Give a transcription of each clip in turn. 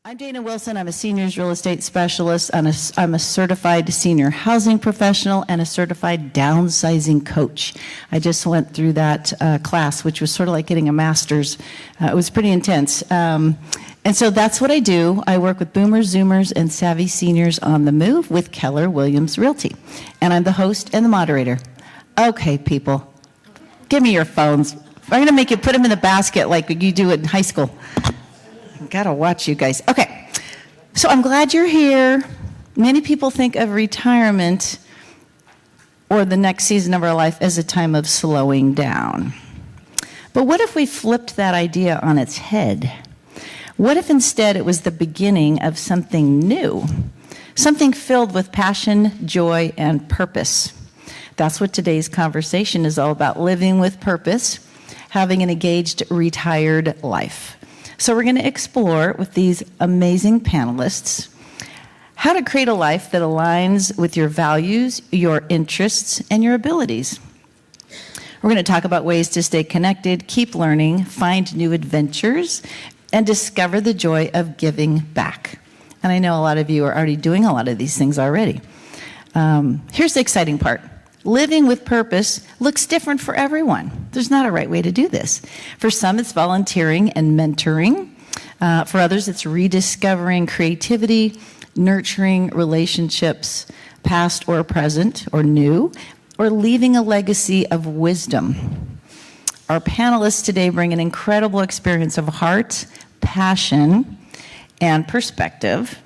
I'm Dayna Wilson. I'm a seniors real estate specialist. I'm a certified senior housing professional and a certified downsizing coach. I just went through that class, which was sort of like getting a master's. It was pretty intense. And so that's what I do. I work with boomers, zoomers, and savvy seniors on the move with Keller Williams Realty. And I'm the host and the moderator. Okay, people, give me your phones. I'm going to make you put them in the basket like you do in high school. Gotta watch you guys. Okay, so I'm glad you're here. Many people think of retirement or the next season of our life as a time of slowing down. But what if we flipped that idea on its head? What if instead it was the beginning of something new? Something filled with passion, joy, and purpose. That's what today's conversation is all about, living with purpose, having an engaged, retired life. So we're going to explore with these amazing panelists how to create a life that aligns with your values, your interests, and your abilities. We're going to talk about ways to stay connected, keep learning, find new adventures, and discover the joy of giving back. And I know a lot of you are already doing a lot of these things already. Here's the exciting part. Living with purpose looks different for everyone. There's not a right way to do this. For some, it's volunteering and mentoring. For others, it's rediscovering creativity, nurturing relationships, past or present or new, or leaving a legacy of wisdom. Our panelists today bring an incredible experience of heart, passion, and perspective,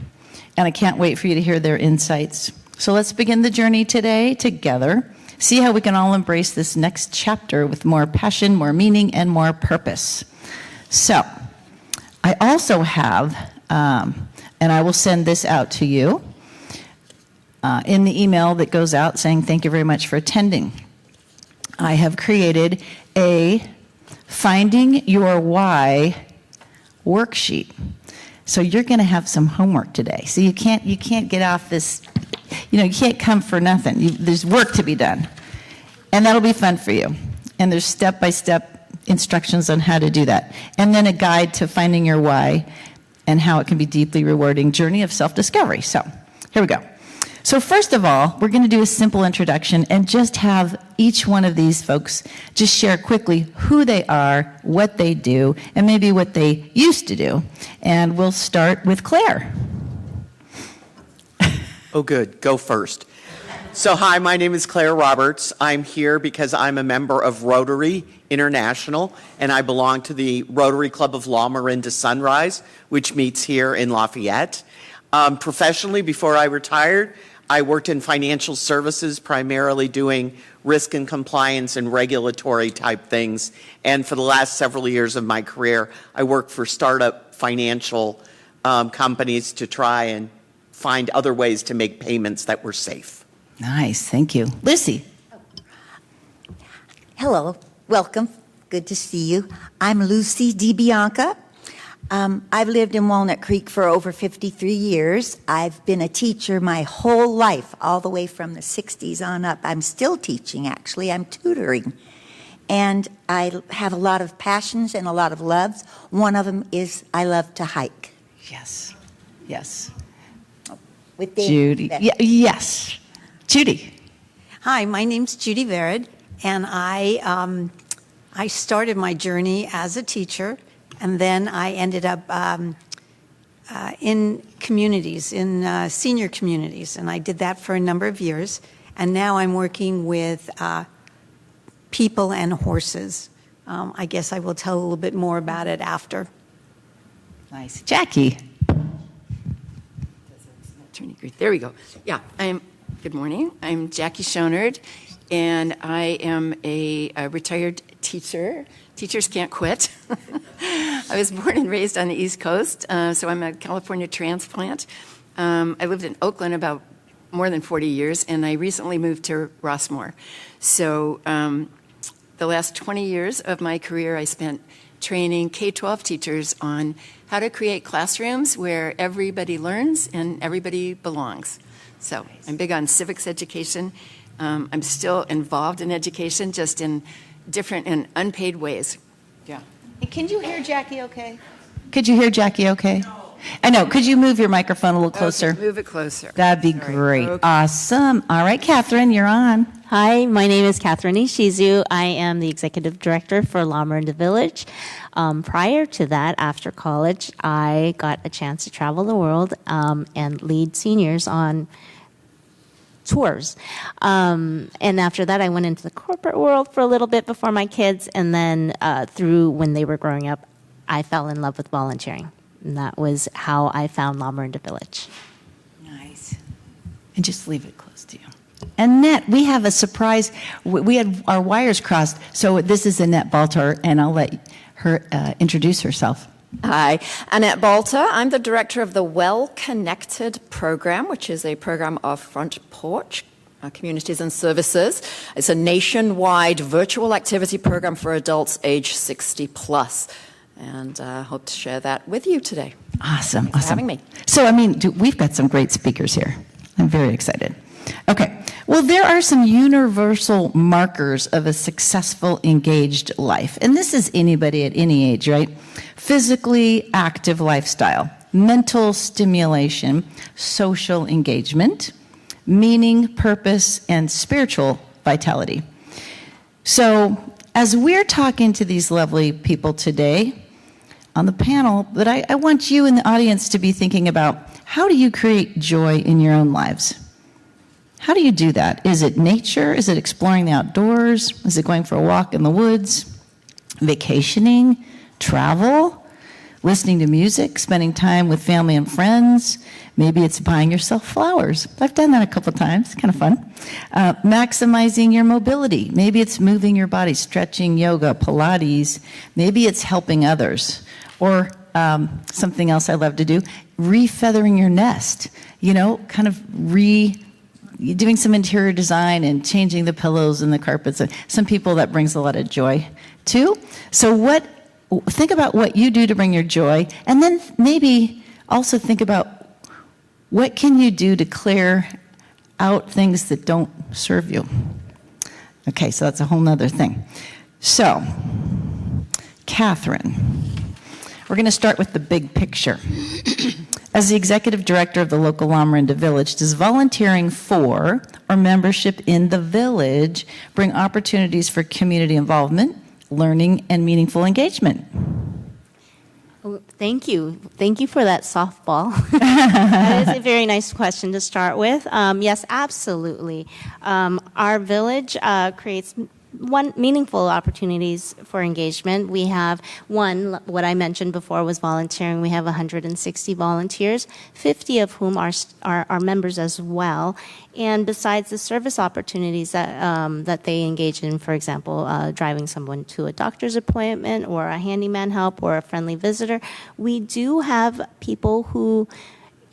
and I can't wait for you to hear their insights. So let's begin the journey today together. See how we can all embrace this next chapter with more passion, more meaning, and more purpose. So I also have, and I will send this out to you in the email that goes out saying thank you very much for attending. I have created a Finding Your Why worksheet. So you're going to have some homework today. So you can't get off this. You can't come for nothing. There's work to be done. And that'll be fun for you. And there's step-by-step instructions on how to do that. And then a guide to finding your why and how it can be deeply rewarding journey of self-discovery. So here we go. So first of all, we're going to do a simple introduction and just have each one of these folks just share quickly who they are, what they do, and maybe what they used to do. And we'll start with Claire. Oh, good. Go first. So, hi, my name is Claire Roberts. I'm here because I'm a member of Rotary International, and I belong to the Rotary Club of La Marinda Sunrise, which meets here in Lafayette. Professionally, before I retired, I worked in financial services, primarily doing risk and compliance and regulatory type things. And for the last several years of my career, I worked for startup financial companies to try and find other ways to make payments that were safe. Nice, thank you. Lucy. Hello, welcome. Good to see you. I'm Lucy DiBianca. I've lived in Walnut Creek for over 53 years. I've been a teacher my whole life, all the way from the 60s on up. I'm still teaching, actually. I'm tutoring. And I have a lot of passions and a lot of loves. One of them is I love to hike. Yes, yes. With Dave. Judy. Yes. Judy. Hi, my name's Judy Verad, and I started my journey as a teacher, and then I ended up in communities, in senior communities, and I did that for a number of years, and now I'm working with people and horses. I guess I will tell a little bit more about it after. Nice. Jackie. There we go. Yeah, good morning. I'm Jackie Schonard, and I am a retired teacher. Teachers can't quit. I was born and raised on the East Coast, so I'm a California transplant. I lived in Oakland about more than 40 years, and I recently moved to Rossmore. So the last 20 years of my career, I spent training K-12 teachers on how to create classrooms where everybody learns and everybody belongs. So I'm big on civics education. I'm still involved in education, just in different and unpaid ways. Yeah. Can you hear Jackie okay? Could you hear Jackie okay? No. I know. Could you move your microphone a little closer? Okay, move it closer. That'd be Sorry. great. Okay. Awesome. All right, Catherine, you're on. Hi, my name is Catherine Ishizu. I am the executive director for La Miranda Village. Prior to that, after college, I got a chance to travel the world and lead seniors on tours. And after that, I went into the corporate world for a little bit before my kids, and then through when they were growing up, I fell in love with volunteering. And that was how I found La Miranda Village. Nice. And just leave it close to you. Annette, we have a surprise. We had our wires crossed. So this is Annette Baltar, and I'll let her introduce herself. Hi, Annette Balter. I'm the director of the Well Connected program, which is a program of Front Porch Communities and Services. It's a nationwide virtual activity program for adults age 60 plus. And hope to share that with you today. Awesome. Thanks for having me. So, I mean, we've got some great speakers here. I'm very excited. Okay. Well, there are some universal markers of a successful, engaged life. And this is anybody at any age, right? Physically active lifestyle, mental stimulation, social engagement, meaning, purpose, and spiritual vitality. So, as we're talking to these lovely people today on the panel, but I want you in the audience to be thinking about, how do you create joy in your own lives? How do you do that? Is it nature? Is it exploring the outdoors? Is it going for a walk in the woods? Vacationing? Travel? Listening to music? Spending time with family and friends? Maybe it's buying yourself flowers. I've done that a couple times. Kind of fun. Maximizing your mobility. Maybe it's moving your body, stretching, yoga, Pilates. Maybe it's helping others. Or something else I love to do, refeathering your nest. You know, kind of doing some interior design and changing the pillows and the carpets. Some people, that brings a lot of joy too. So think about what you do to bring your joy, and then maybe also think about what can you do to clear out things that don't serve you. Okay, so that's a whole nother thing. So, Catherine, we're going to start with the big picture. As the executive director of the local La Miranda Village, does volunteering for or membership in the village bring opportunities for community involvement, learning, and meaningful engagement? Oh, thank you. Thank you for that softball. That is a very nice question to start with. Yes, absolutely. Our village creates meaningful opportunities for engagement. We have what I mentioned before was volunteering. We have 160 volunteers, 50 of whom are members as well. And besides the service opportunities that they engage in, for example, driving someone to a doctor's appointment or a handyman help or a friendly visitor, we do have people who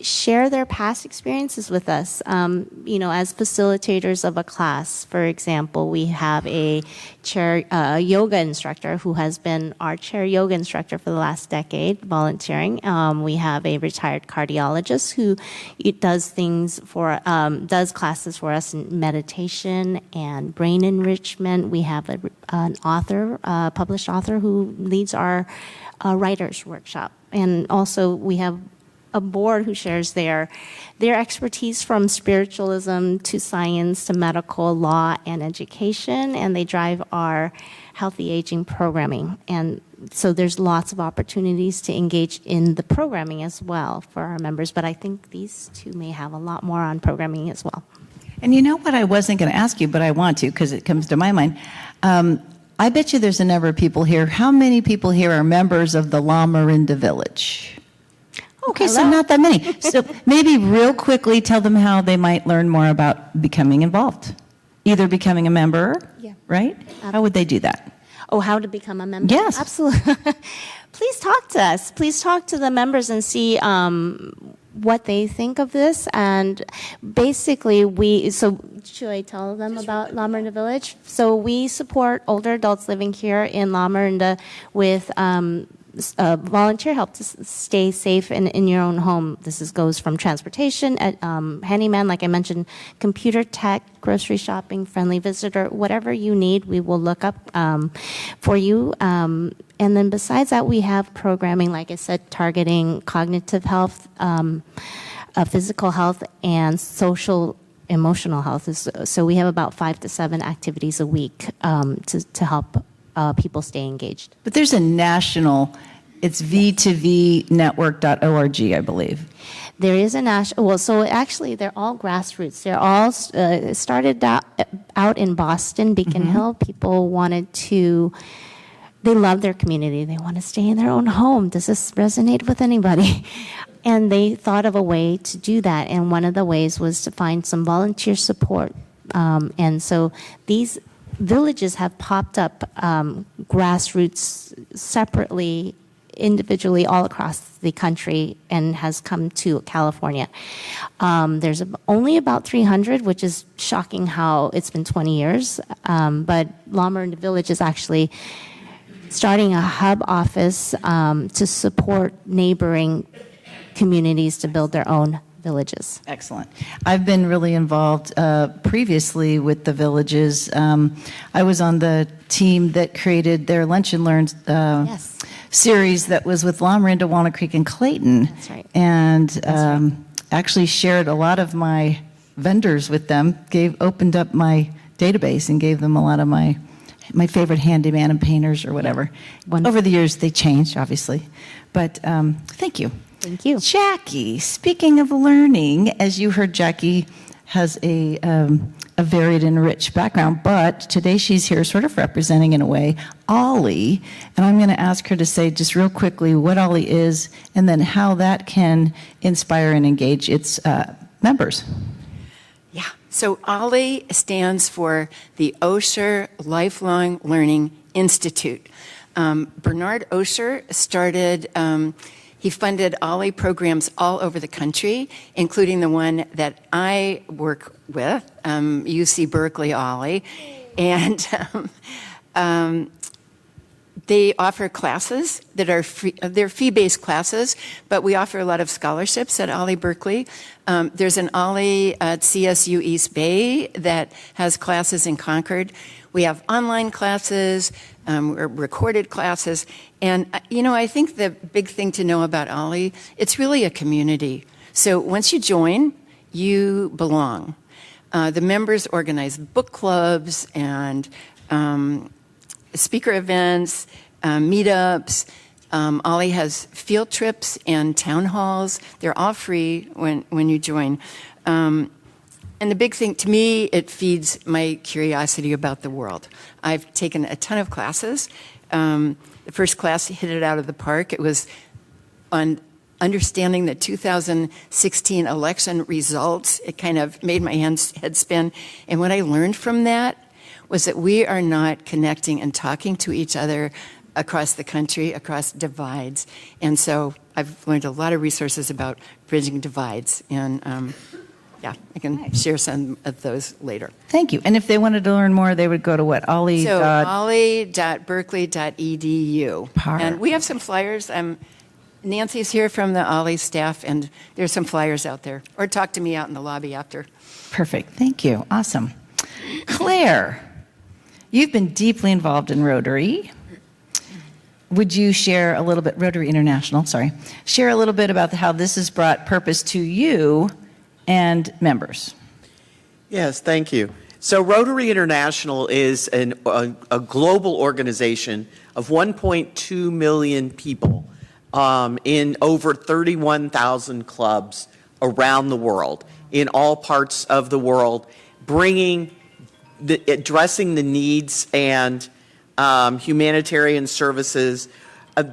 share their past experiences with us. As facilitators of a class, for example, we have a chair yoga instructor who has been our chair yoga instructor for the last decade, volunteering. We have a retired cardiologist who does classes for us in meditation and brain enrichment. We have an author, published author, who leads our writers workshop, and also we have a board who shares their expertise from spiritualism to science to medical, law, and education, and they drive our healthy aging programming. And so there's lots of opportunities to engage in the programming as well for our members, but I think these two may have a lot more on programming as well. And you know what, I wasn't going to ask you, but I want to because it comes to my mind. I bet you there's a number of people here. How many people here are members of the La Miranda Village? Okay, so not that many. So maybe real quickly tell them how they might learn more about becoming involved. Either becoming a member, right? How would they do that? Oh, how to become a member? Yes. Absolutely. Please talk to us. Please talk to the members and see what they think of this. And basically, should I tell them about La Miranda Village? So we support older adults living here in La Miranda with volunteer help to stay safe in your own home. This goes from transportation, handyman, like I mentioned, computer tech, grocery shopping, friendly visitor, whatever you need, we will look up for you. And And then besides that, we have programming, like I said, targeting cognitive health, physical health, and social emotional health. So we have about 5 to 7 activities a week to help people stay engaged. But there's a national, it's v2vnetwork.org, I believe. There is a national, well, so actually they're all grassroots. They're all started out in Boston, Beacon Hill. People wanted to, they love their community. They want to stay in their own home. Does this resonate with anybody? And they thought of a way to do that. And one of the ways was to find some volunteer support. And so these villages have popped up grassroots separately, individually all across the country, and has come to California. There's only about 300, which is shocking how it's been 20 years. But Lomarinda Village is actually starting a hub office to support neighboring communities to build their own villages. Excellent. I've been really involved previously with the villages. I was on the team that created their Lunch and Learn Yes. series that was with Lomarinda, Walnut Creek, and Clayton. That's right. And actually shared a lot of my vendors with them, opened up my database and gave them a lot of my favorite handyman and painters or whatever. Wonderful. Over the years, they changed, obviously. But thank you. Thank you. Jackie, speaking of learning, as you heard, Jackie has a varied and rich background, but today she's here sort of representing, in a way, Ollie. And I'm going to ask her to say just real quickly what Ollie is and then how that can inspire and engage its members. Yeah. So OLLI stands for the Osher Lifelong Learning Institute. Bernard Osher started, he funded OLLI programs all over the country, including the one that I work with, UC Berkeley OLLI. And they offer classes that are free, they're fee-based classes, but we offer a lot of scholarships at OLLI Berkeley. There's an OLLI at CSU East Bay that has classes in Concord. We have online classes, recorded classes, and I think the big thing to know about OLLI, it's really a community. So once you join, you belong. The members organize book clubs and speaker events, meetups. OLLI has field trips and town halls. They're all free when you join. And the big thing, to me, it feeds my curiosity about the world. I've taken a ton of classes. The first class hit it out of the park. It was on understanding the 2016 election results. It kind of made my head spin. And what I learned from that was that we are not connecting and talking to each other across the country, across divides. And so I've learned a lot of resources about bridging divides. And I can share some of those later. Thank you. And if they wanted to learn more, they would go to what? Ollie. So olli.berkeley.edu. And we have some flyers. Nancy's here from the OLLI staff, and there's some flyers out there. Or talk to me out in the lobby after. Perfect. Thank you. Awesome. Claire, you've been deeply involved in Rotary. Would you share a little bit, Rotary International, share a little bit about how this has brought purpose to you and members? Yes, thank you. So Rotary International is a global organization of 1.2 million people in over 31,000 clubs around the world, in all parts of the world, addressing the needs and humanitarian services.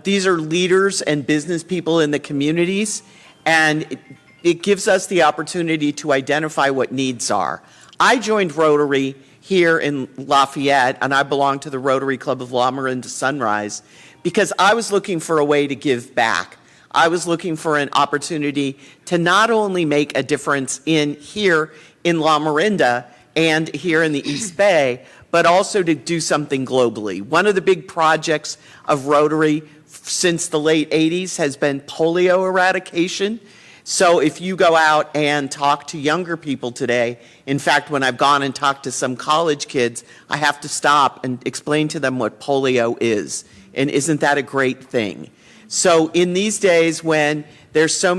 These are leaders and business people in the communities, and it gives us the opportunity to identify what needs are. I joined Rotary here in Lafayette, and I belong to the Rotary Club of Lomarinda Sunrise, because I was looking for a way to give back. I was looking for an opportunity to not only make a difference here in Lomarinda and here in the East Bay, but also to do something globally. One of the big projects of Rotary since the late 80s has been polio eradication. So if you go out and talk to younger people today, in fact, when I've gone and talked to some college kids, I have to stop and explain to them what polio is. And isn't that a great thing? So in these days when there's so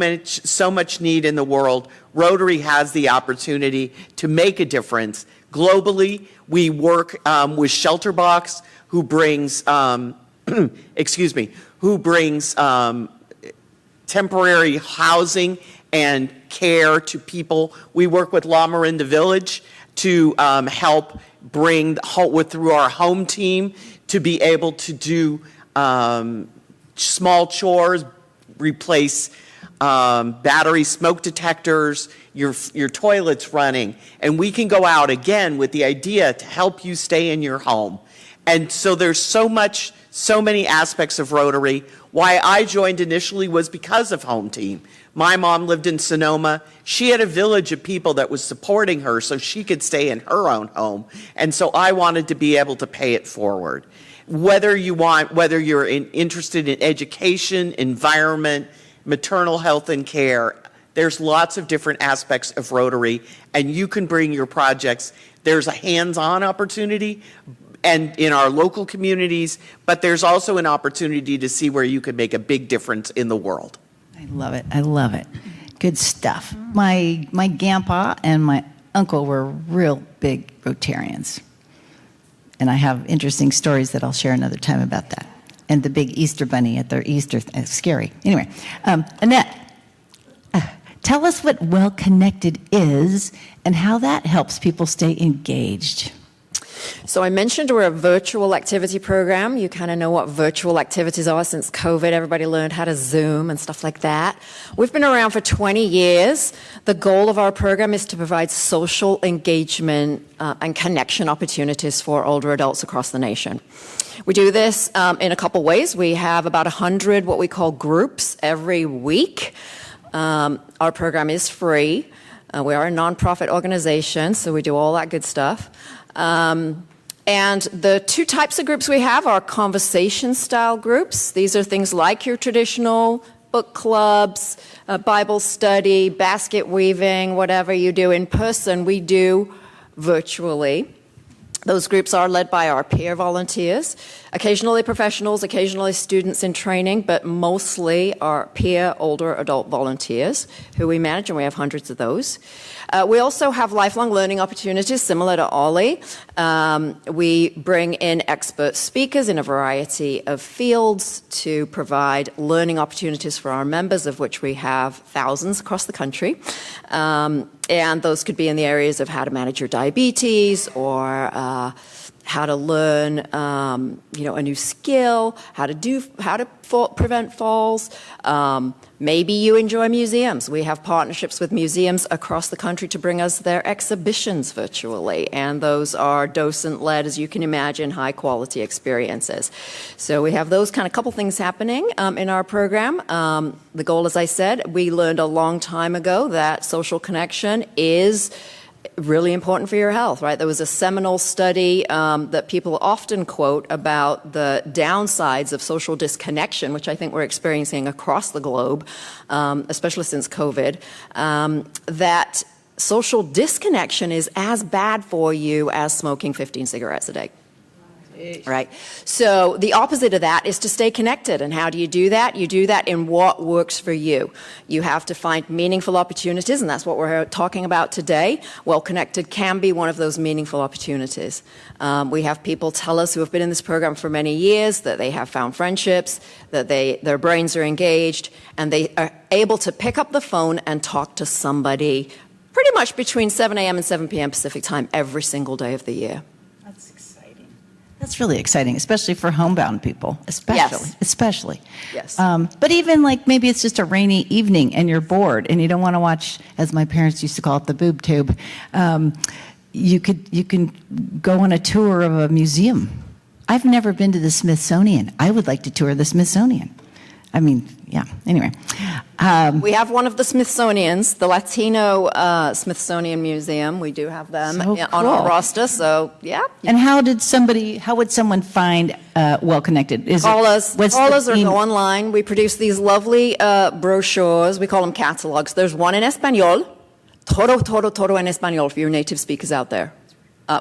much need in the world, Rotary has the opportunity to make a difference. Globally, we work with Shelterbox, who brings, who brings temporary housing and care to people. We work with La Miranda Village to help bring through our home team to be able to do small chores, replace battery smoke detectors, your toilets running, and we can go out again with the idea to help you stay in your home. And so there's so many aspects of Rotary. Why I joined initially was because of Home Team. My mom lived in Sonoma. She had a village of people that was supporting her so she could stay in her own home. And so I wanted to be able to pay it forward. Whether you're interested in education, environment, maternal health and care, there's lots of different aspects of Rotary, and you can bring your projects. There's a hands-on opportunity and in our local communities, but there's also an opportunity to see where you can make a big difference in the world. I love it. I love it. Good stuff. My grandpa and my uncle were real big Rotarians. And I have interesting stories that I'll share another time about that. And the big Easter bunny at their Easter, scary. Anyway, Annette, tell us what Well Connected is and how that helps people stay engaged. So I mentioned we're a virtual activity program. You kind of know what virtual activities are since COVID. Everybody learned how to Zoom and stuff like that. We've been around for 20 years. The goal of our program is to provide social engagement and connection opportunities for older adults across the nation. We do this in a couple ways. We have about 100 what we call groups every week. Our program is free. We are a nonprofit organization, so we do all that good stuff. And the two types of groups we have are conversation-style groups. These are things like your traditional book clubs, Bible study, basket weaving, whatever you do in person, we do virtually. Those groups are led by our peer volunteers, occasionally professionals, occasionally students in training, but mostly our peer older adult volunteers who we manage, and we have hundreds of those. We also have lifelong learning opportunities similar to Ollie. We bring in expert speakers in a variety of fields to provide learning opportunities for our members, of which we have thousands across the country. And those could be in the areas of how to manage your diabetes or how to learn, a new skill, how to prevent falls. Maybe you enjoy museums. We have partnerships with museums across the country to bring us their exhibitions virtually, and those are docent-led, as you can imagine, high-quality experiences. So we have those kind of couple things happening in our program. The goal, as I said, we learned a long time ago that social connection is really important for your health, right? There was a seminal study that people often quote about the downsides of social disconnection, which I think we're experiencing across the globe, especially since COVID, that social disconnection is as bad for you as smoking 15 cigarettes a day. Right. So the opposite of that is to stay connected. And how do you do that? You do that in what works for you. You have to find meaningful opportunities, and that's what we're talking about today. Well Connected can be one of those meaningful opportunities. We have people tell us who have been in this program for many years that they have found friendships, that their brains are engaged, and they are able to pick up the phone and talk to somebody pretty much between 7 a.m. and 7 p.m. Pacific time every single day of the year. That's really exciting, especially for homebound people, especially. Yes. But even like maybe it's just a rainy evening and you're bored and you don't want to watch, as my parents used to call it, the boob tube. You can go on a tour of a museum. I've never been to the Smithsonian. I would like to tour the Smithsonian. I mean, yeah, anyway. We have one of the Smithsonians, the Latino Smithsonian Museum. We do have them on our roster, so yeah. And how would someone find Well Connected? Call us or go online. We produce these lovely brochures. We call them catalogs. There's one in Espanol, todo en Espanol for your native speakers out there.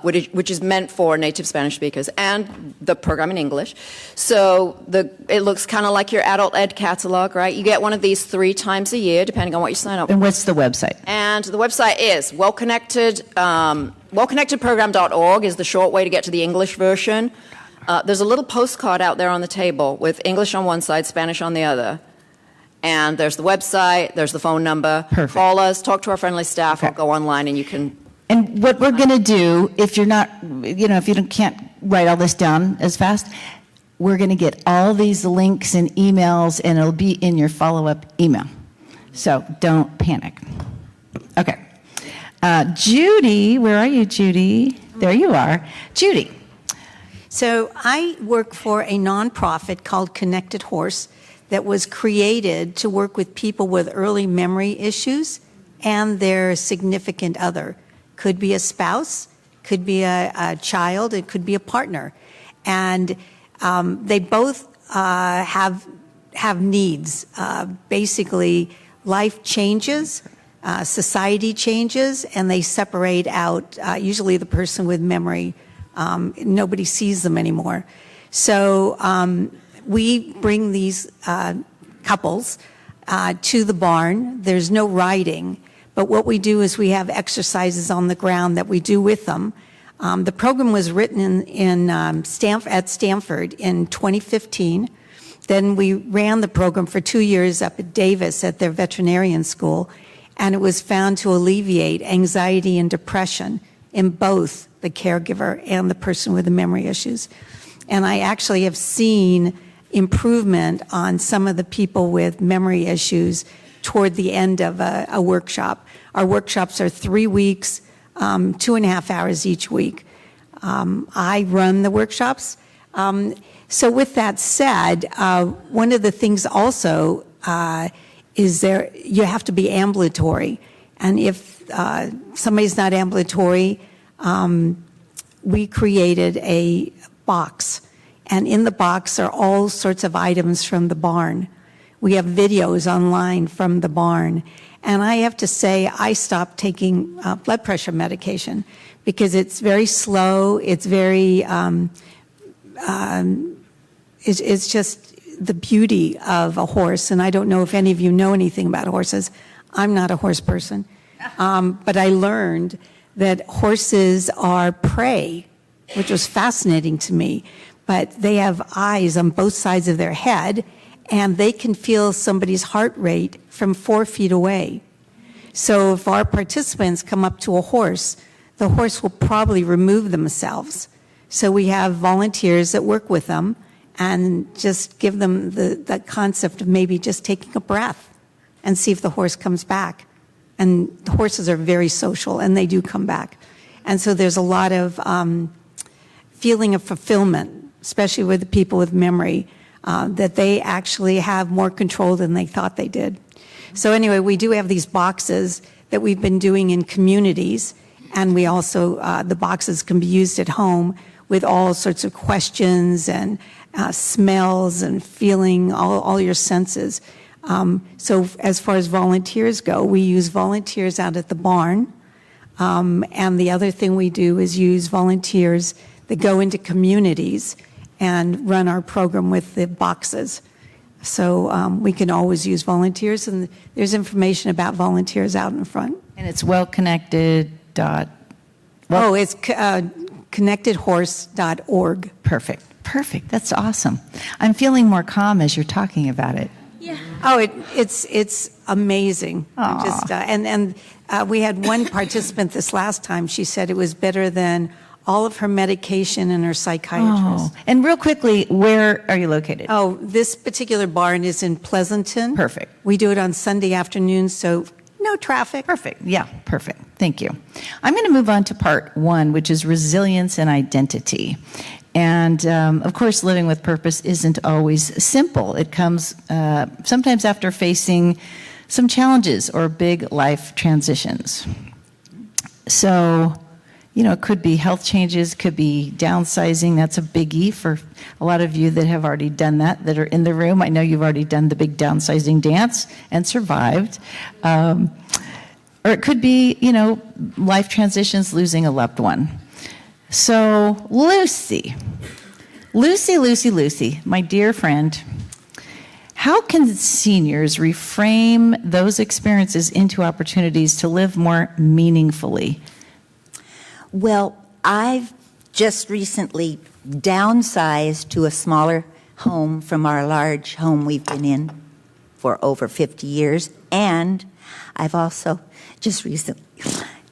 which is meant for native Spanish speakers, and the program in English. So it looks kind of like your adult ed catalog, right? You get one of these 3 times a year, depending on what you sign up for. And what's the website? And the website is wellconnectedprogram.org is the short way to get to the English version. There's a little postcard out there on the table with English on one side, Spanish on the other. And there's the website, there's the phone number. Perfect. Call us, talk to our friendly staff, or go online and you can. And what we're going to do, if you're not, if you can't write all this down as fast, we're going to get all these links and emails, and it'll be in your follow-up email. So don't panic. Okay. Judy, where are you, Judy? There you are. Judy. So I work for a nonprofit called Connected Horse that was created to work with people with early memory issues and their significant other. Could be a spouse, could be a child, it could be a partner. And they both have needs. Basically, life changes, society changes, and they separate out, usually the person with memory. Nobody sees them anymore. So we bring these couples to the barn. There's no riding, but what we do is we have exercises on the ground that we do with them. The program was written at Stanford in 2015. Then we ran the program for 2 years up at Davis at their veterinarian school, and it was found to alleviate anxiety and depression in both the caregiver and the person with the memory issues. And I actually have seen improvement on some of the people with memory issues toward the end of a workshop. Our workshops are 3 weeks, 2.5 hours each week. I run the workshops. So with that said, one of the things also is you have to be ambulatory. And if somebody's not ambulatory, we created a box, and in the box are all sorts of items from the barn. We have videos online from the barn, and I have to say I stopped taking blood pressure medication because it's very slow. It's very, it's just the beauty of a horse, and I don't know if any of you know anything about horses. I'm not a horse person, but I learned that horses are prey, which was fascinating to me, but they have eyes on both sides of their head, and they can feel somebody's heart rate from 4 feet away. So if our participants come up to a horse, the horse will probably remove themselves. So we have volunteers that work with them and just give them the concept of maybe just taking a breath and see if the horse comes back. And the horses are very social, and they do come back. And so there's a lot of feeling of fulfillment, especially with the people with memory, that they actually have more control than they thought they did. So anyway, we do have these boxes that we've been doing in communities, and we also, the boxes can be used at home with all sorts of questions and smells and feeling, all your senses. So as far as volunteers go, we use volunteers out at the barn. And the other thing we do is use volunteers that go into communities and run our program with the boxes. So we can always use volunteers, and there's information about volunteers out in front. And it's wellconnected. It's connectedhorse.org. Perfect. That's awesome. I'm feeling more calm as you're talking about it. Yeah. It's amazing. We had one participant this last time. She said it was better than all of her medication and her psychiatrist. And real quickly, where are you located? This particular barn is in Pleasanton. Perfect. We do it on Sunday afternoons, so no traffic. Perfect. Yeah, perfect. Thank you. I'm going to move on to part 1, which is resilience and identity. And of course, living with purpose isn't always simple. It comes sometimes after facing some challenges or big life transitions. So, it could be health changes, could be downsizing. That's a biggie for a lot of you that have already done that are in the room. I know you've already done the big downsizing dance and survived. Or it could be, life transitions, losing a loved one. So, Lucy, my dear friend, how can seniors reframe those experiences into opportunities to live more meaningfully? Well, I've just recently downsized to a smaller home from our large home we've been in for over 50 years. And I've also just recently,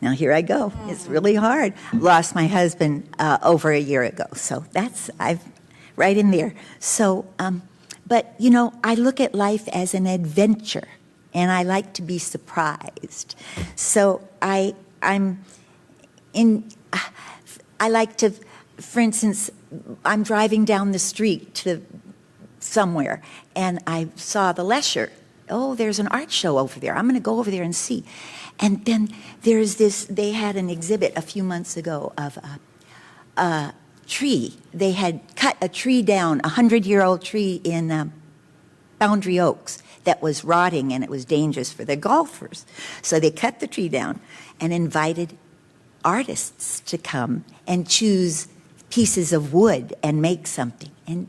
now here I go, it's really hard, lost my husband over a year ago. So I've right in there. So, but you know, I look at life as an adventure and I like to be surprised. So I like to, for instance, I'm driving down the street to somewhere, and I saw the Lesher. Oh, there's an art show over there. I'm going to go over there and see. And then there's this, they had an exhibit a few months ago of a tree. They had cut a tree down, a 100-year-old tree in Boundary Oaks that was rotting, and it was dangerous for the golfers. So they cut the tree down and invited artists to come and choose pieces of wood and make something. And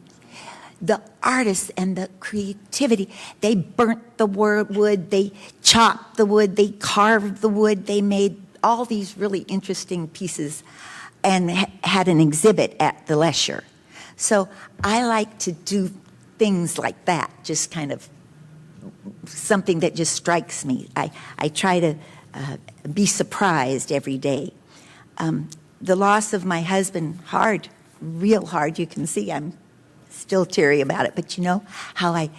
the artists and the creativity, they burnt the wood, they chopped the wood, they carved the wood, they made all these really interesting pieces and had an exhibit at the Lesher. So I like to do things like that, just kind of something that just strikes me. I try to be surprised every day. The loss of my husband, hard, real hard. You can see I'm still teary about it. But you know how I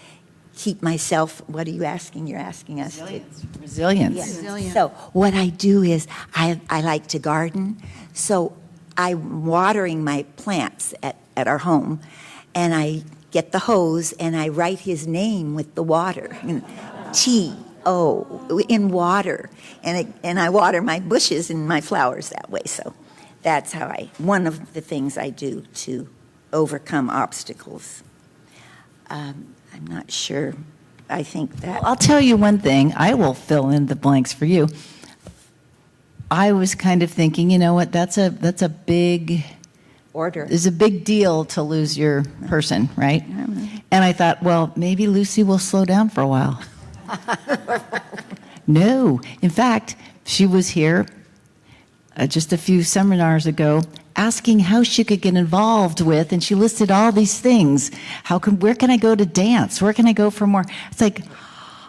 keep myself, what are you asking? You're asking us Resilience. to. Resilience. So what I do is I like to garden. So I'm watering my plants at our home, and I get the hose and I write his name with the water. T-O, in water. And I water my bushes and my flowers that way. So that's how one of the things I do to overcome obstacles. I'm not sure. I think that. I'll tell you one thing. I will fill in the blanks for you. I was kind of thinking, you know what, that's a big Order. It's a big deal to lose your person, right? And I thought, well, maybe Lucy will slow down for a while. No. In fact, she was here just a few seminars ago asking how she could get involved with, and she listed all these things. Where can I go to dance? Where can I go for more? It's like,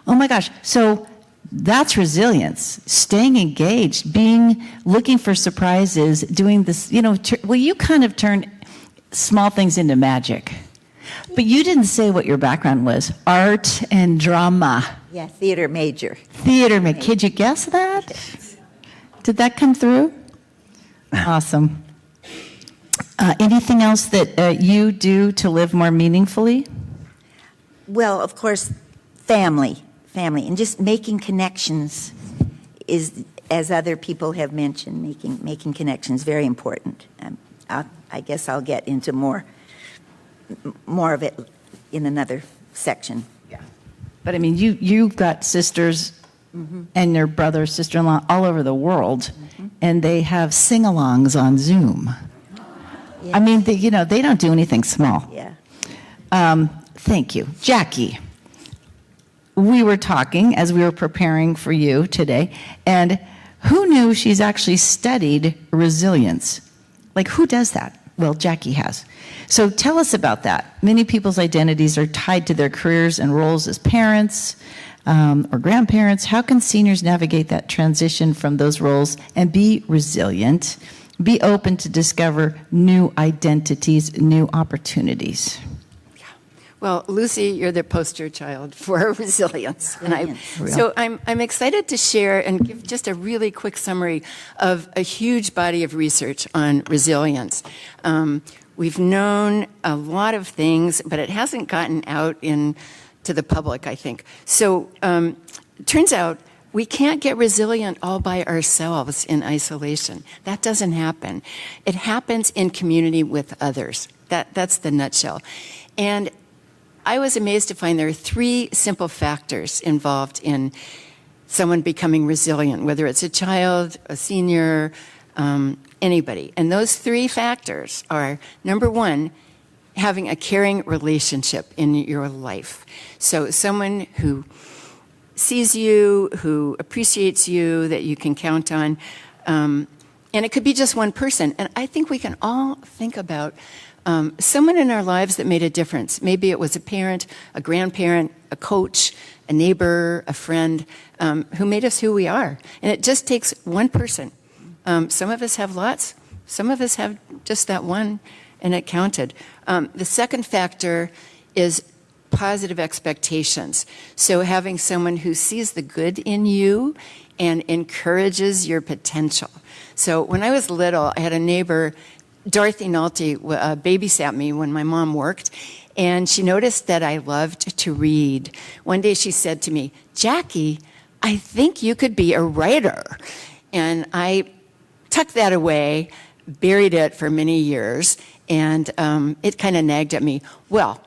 oh my gosh. So that's resilience, staying engaged, looking for surprises, doing this, you kind of turn small things into magic. But you didn't say what your background was. Art and drama. Yeah, theater major. Could you guess that? Did that come through? Awesome. Anything else that you do to live more meaningfully? Well, of course, family, and just making connections is, as other people have mentioned, making connections very important. I guess I'll get into more of it in another section. Yeah. But I mean, you've got sisters and your brother, sister-in-law all over the world, and they have sing-alongs on Zoom. Yeah. I mean, they don't do anything small. Yeah. Thank you. Jackie, we were talking as we were preparing for you today, and who knew she's actually studied resilience? Like, who does that? Well, Jackie has. So tell us about that. Many people's identities are tied to their careers and roles as parents or grandparents. How can seniors navigate that transition from those roles and be resilient, be open to discover new identities, new opportunities? Well, Lucy, you're the poster child for resilience. So I'm excited to share and give just a really quick summary of a huge body of research on resilience. We've known a lot of things, but it hasn't gotten out to the public, I think. So it turns out we can't get resilient all by ourselves in isolation. That doesn't happen. It happens in community with others. That's the nutshell. And I was amazed to find there are 3 simple factors involved in someone becoming resilient, whether it's a child, a senior, anybody. And those three factors are, number one, having a caring relationship in your life. So someone who sees you, who appreciates you, that you can count on. And it could be just one person. And I think we can all think about someone in our lives that made a difference. Maybe it was a parent, a grandparent, a coach, a neighbor, a friend, who made us who we are. And it just takes one person. Some of us have lots. Some of us have just that one, and it counted. The second factor is positive expectations. So having someone who sees the good in you and encourages your potential. So when I was little, I had a neighbor, Dorothy Nolte, babysat me when my mom worked, and she noticed that I loved to read. One day she said to me, "Jackie, I think you could be a writer." And I tucked that away, buried it for many years, and it kind of nagged at me. Well,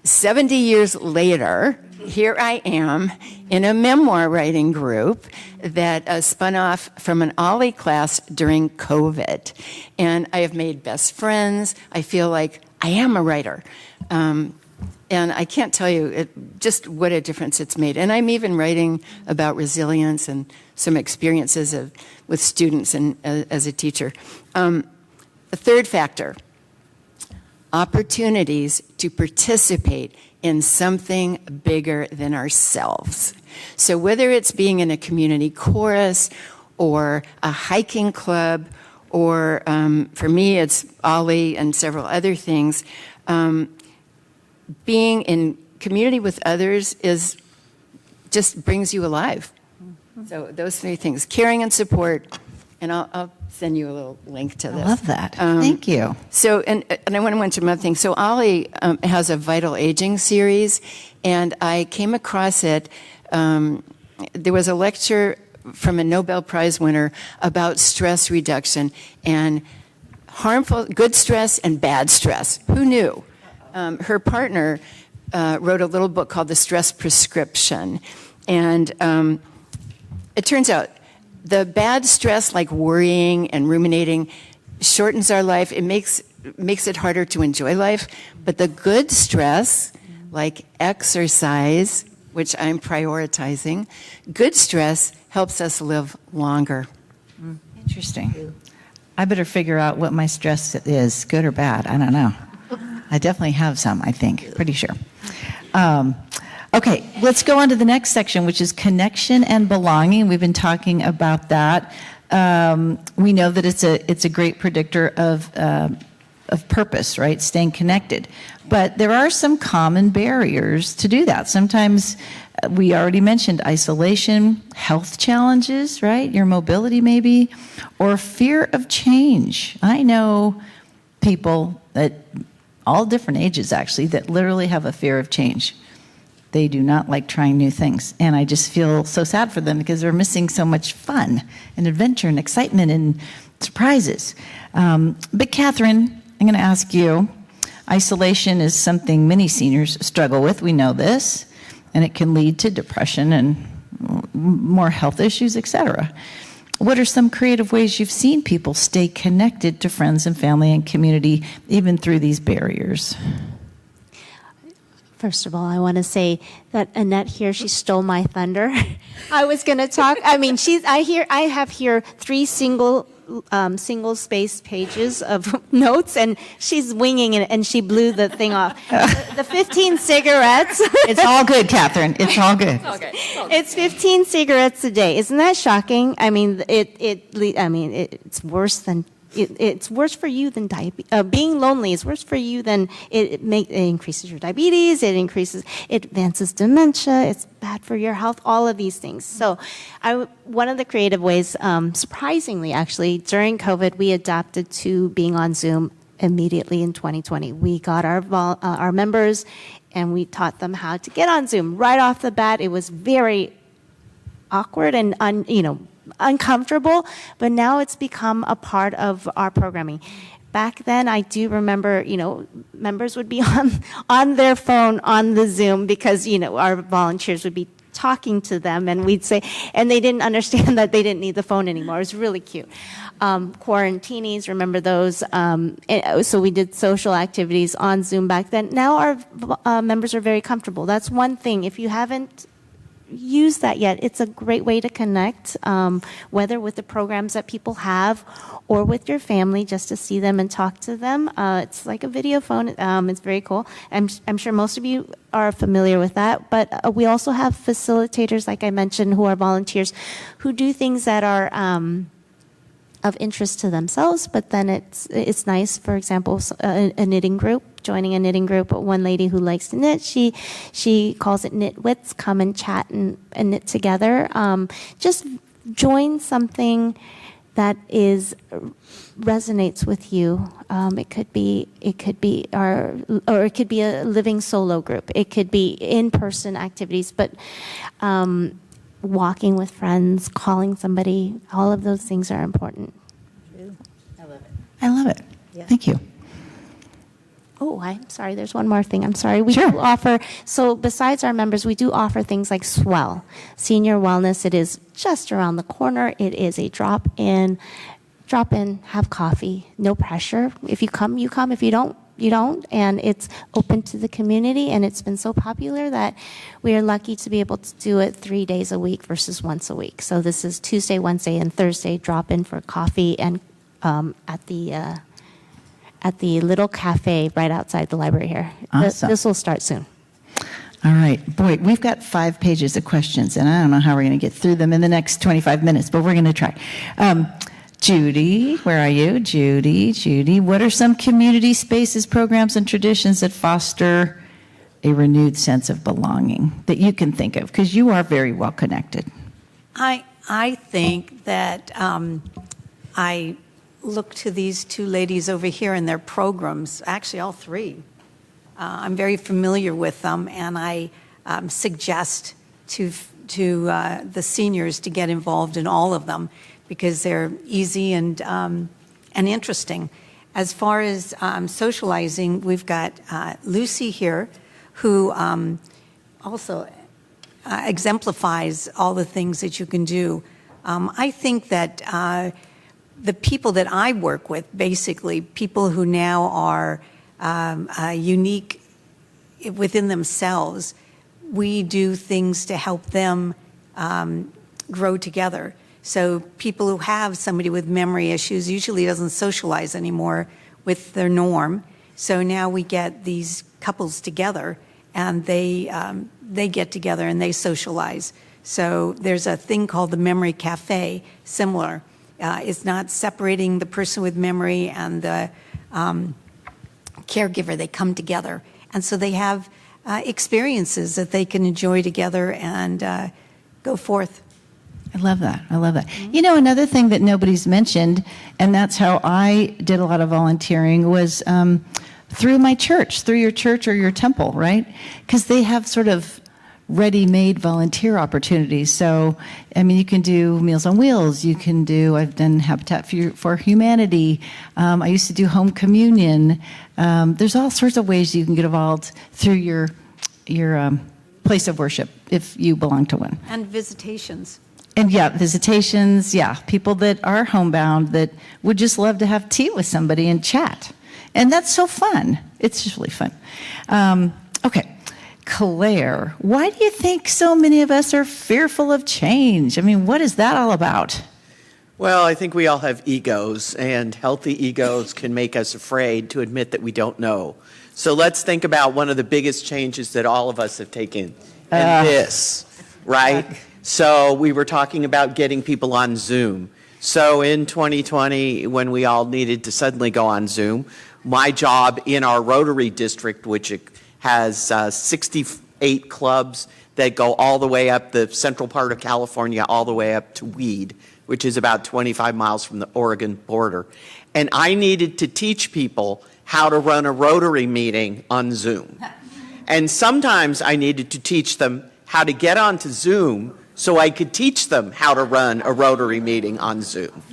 70 years later, here I am in a memoir writing group that spun off from an OLLI class during COVID. And I have made best friends. I feel like I am a writer. And I can't tell you just what a difference it's made. And I'm even writing about resilience and some experiences with students and as a teacher. The third factor, opportunities to participate in something bigger than ourselves. So whether it's being in a community chorus or a hiking club, or for me it's OLLI and several other things, being in community with others just brings you alive. So those three things, caring and support, and I'll send you a little link to this. I love that. Thank you. So, and I want to mention one thing. So OLLI has a vital aging series, and I came across it. There was a lecture from a Nobel Prize winner about stress reduction and good stress and bad stress. Who knew? Her partner wrote a little book called The Stress Prescription, and it turns out the bad stress, like worrying and ruminating, shortens our life. It makes it harder to enjoy life. But the good stress, like exercise, which I'm prioritizing, good stress helps us live longer. Interesting. I better figure out what my stress is, good or bad. I don't know. I definitely have some, I think. Pretty sure. Okay, let's go on to the next section, which is connection and belonging. We've been talking about that. We know that it's a great predictor of purpose, right? Staying connected. But there are some common barriers to do that. Sometimes we already mentioned isolation, health challenges, right? Your mobility maybe, or fear of change. I know people at all different ages actually that literally have a fear of change. They do not like trying new things. And I just feel so sad for them because they're missing so much fun and adventure and excitement and surprises. But Catherine, I'm going to ask you, isolation is something many seniors struggle with. We know this. And it can lead to depression and more health issues, etc. What are some creative ways you've seen people stay connected to friends and family and community even through these barriers? First of all, I want to say that Annette here, she stole my thunder. I was going to talk. I mean, I have here 3 single-space pages of notes, and she's winging it, and she blew the thing off. The 15 cigarettes. It's all good, Catherine. It's all good. It's 15 cigarettes a day. Isn't that shocking? I mean, it's worse than. It's worse for you than diabetes. Being lonely is worse for you than it increases your diabetes. It advances dementia. It's bad for your health. All of these things. So, one of the creative ways, surprisingly, actually, during COVID, we adapted to being on Zoom immediately in 2020. We got our members, and we taught them how to get on Zoom right off the bat. It was very awkward and uncomfortable, but now it's become a part of our programming. Back then, I do remember, members would be on their phone on the Zoom because, our volunteers would be talking to them, and we'd say, and they didn't understand that they didn't need the phone anymore. It was really cute. Quarantinis, remember those? So we did social activities on Zoom back then. Now our members are very comfortable. That's one thing. If you haven't used that yet, it's a great way to connect, whether with the programs that people have or with your family, just to see them and talk to them. It's like a video phone. It's very cool. I'm sure most of you are familiar with that, but we also have facilitators, like I mentioned, who are volunteers, who do things that are of interest to themselves, but then it's nice. For example, a knitting group, joining a knitting group. One lady who likes to knit, she calls it Knitwits. Come and chat and knit together. Just join something that resonates with you. It could be a living solo group. It could be in-person activities, but walking with friends, calling somebody, all of those things are important. I love it. Yeah. Thank you. Oh, I'm sorry, there's one more thing. I'm sorry. We Sure. do offer, so besides our members, we do offer things like Swell, Senior Wellness. It is just around the corner. It is a drop in, have coffee, no pressure. If you come, you come. If you don't, you don't. And it's open to the community, and it's been so popular that we are lucky to be able to do it 3 days a week versus once a week. So this is Tuesday, Wednesday, and Thursday drop in for coffee and at the little cafe right outside the library here. Awesome. This will start soon. All right. Boy, we've got 5 pages of questions, and I don't know how we're going to get through them in the next 25 minutes, but we're going to try. Judy, where are you? Judy, what are some community spaces, programs, and traditions that foster a renewed sense of belonging that you can think of? Because you are very well connected. I think that I look to these 2 ladies over here and their programs, actually all 3. I'm very familiar with them, and I suggest to the seniors to get involved in all of them because they're easy and interesting. As far as socializing, we've got Lucy here, who also exemplifies all the things that you can do. I think that the people that I work with, basically people who now are unique within themselves, we do things to help them grow together. So people who have somebody with memory issues usually doesn't socialize anymore with their norm. So now we get these couples together, and they get together and they socialize. So there's a thing called the Memory Cafe, similar. It's not separating the person with memory and the caregiver. They come together. And so they have experiences that they can enjoy together and go forth. I love that. You know, another thing that nobody's mentioned, and that's how I did a lot of volunteering, was through my church, through your church or your temple, right? Because they have sort of ready-made volunteer opportunities. So, I mean, you can do Meals on Wheels. I've done Habitat for Humanity. I used to do home communion. There's all sorts of ways you can get involved through your place of worship if you belong to one. And visitations. And visitations, people that are homebound that would just love to have tea with somebody and chat. And that's so fun. It's just really fun. Okay. Claire, why do you think so many of us are fearful of change? I mean, what is that all about? Well, I think we all have egos, and healthy egos can make us afraid to admit that we don't know. So let's think about one of the biggest changes that all of us have taken, and this, right? So we were talking about getting people on Zoom. So in 2020, when we all needed to suddenly go on Zoom, my job in our Rotary district, which has 68 clubs that go all the way up the central part of California, all the way up to Weed, which is about 25 miles from the Oregon border. And I needed to teach people how to run a Rotary meeting on Zoom. And sometimes I needed to teach them how to get onto Zoom so I could teach them how to run a Rotary meeting on Zoom.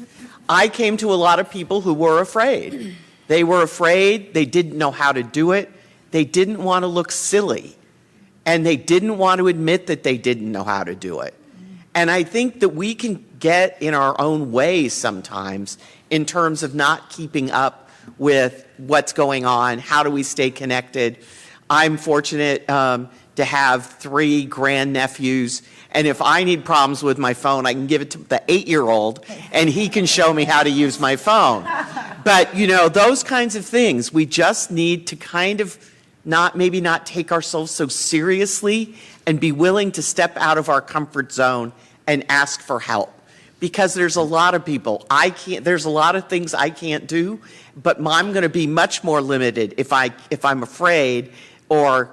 I came to a lot of people who were afraid. They were afraid, they didn't know how to do it, they didn't want to look silly. and they didn't want to admit that they didn't know how to do it. And I think that we can get in our own way sometimes in terms of not keeping up with what's going on. How do we stay connected? I'm fortunate to have 3 grandnephews, and if I need problems with my phone, I can give it to the 8-year-old, and he can show me how to use my phone. But, you know, those kinds of things, we just need to kind of maybe not take ourselves so seriously and be willing to step out of our comfort zone and ask for help. Because there's a lot of people, there's a lot of things I can't do, but I'm going to be much more limited if I'm afraid or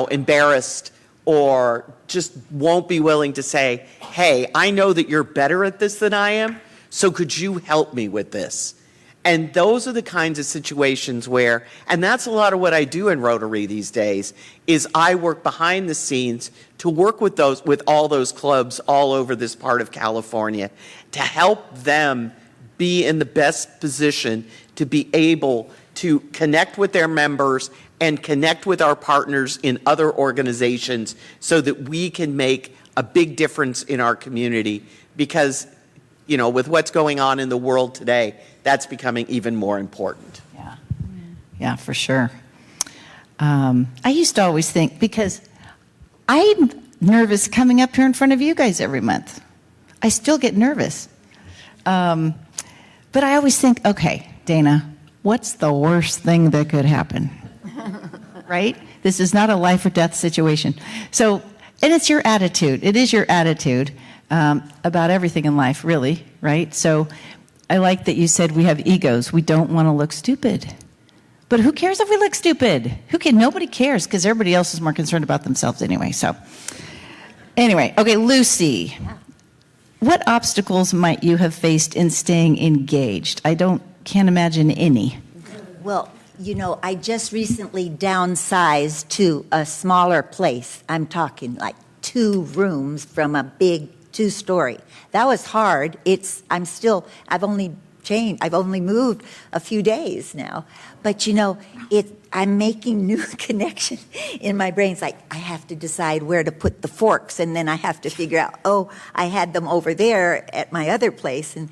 embarrassed, or just won't be willing to say, hey, I know that you're better at this than I am, so could you help me with this? And those are the kinds of situations where, and that's a lot of what I do in Rotary these days, is I work behind the scenes to work with all those clubs all over this part of California to help them be in the best position to be able to connect with their members and connect with our partners in other organizations so that we can make a big difference in our community. Because, you know, with what's going on in the world today, that's becoming even more important. Yeah, for sure. I used to always think, because I'm nervous coming up here in front of you guys every month. I still get nervous. But I always think, okay, Dayna, what's the worst thing that could happen? Right? This is not a life or death situation. So, and it's your attitude. It is your attitude about everything in life, really, right? So I like that you said we have egos. We don't want to look stupid. But who cares if we look stupid? Nobody cares, because everybody else is more concerned about themselves anyway. So anyway, okay, Lucy, what obstacles might you have faced in staying engaged? Can't imagine any. Well, you know, I just recently downsized to a smaller place. I'm talking like 2 rooms from a big 2-story. That was hard. I've only moved a few days now. But you know, I'm making new connection in my brain. It's like I have to decide where to put the forks, and then I have to figure out, I had them over there at my other place, and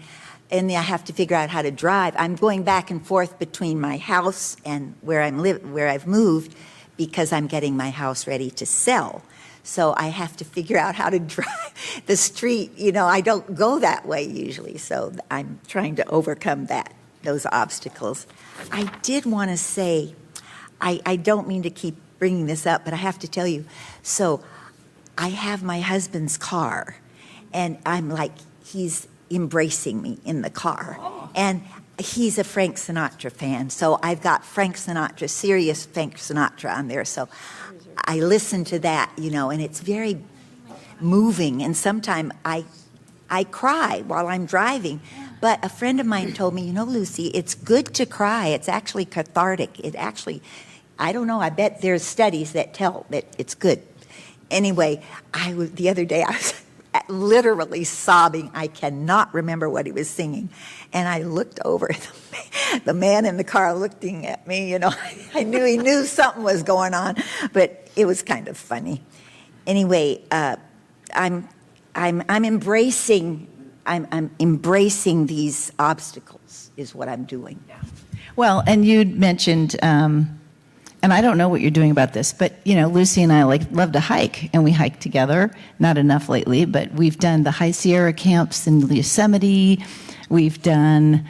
then I have to figure out how to drive. I'm going back and forth between my house and where I've moved, because I'm getting my house ready to sell. So I have to figure out how to drive the street. You know, I don't go that way usually, so I'm trying to overcome those obstacles. I did want to say, I don't mean to keep bringing this up, but I have to tell you, so I have my husband's car, and I'm like, he's embracing me in the car. And he's a Frank Sinatra fan, so I've got serious Frank Sinatra on there, so I listen to that, you know, and it's very moving, and sometimes I cry while I'm driving. But a friend of mine told me, you know, Lucy, it's good to cry. It's actually cathartic. I don't know, I bet there's studies that tell that it's good. Anyway, the other day I was literally sobbing. I cannot remember what he was singing. And I looked over, the man in the car looking at me, you know, I knew he knew something was going on, but it was kind of funny. Anyway, I'm embracing these obstacles is what I'm doing. Well, and you'd mentioned, and I don't know what you're doing about this, but, you know, Lucy and I love to hike, and we hike together. Not enough lately, but we've done the High Sierra camps in Yosemite. We've done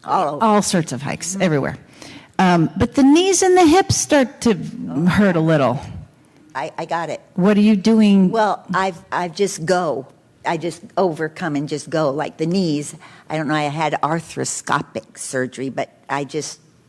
all sorts of hikes everywhere. But the knees and the hips start to hurt a little. I got it. What are you doing? Well, I just overcome and just go. Like the knees, I don't know, I had arthroscopic surgery, but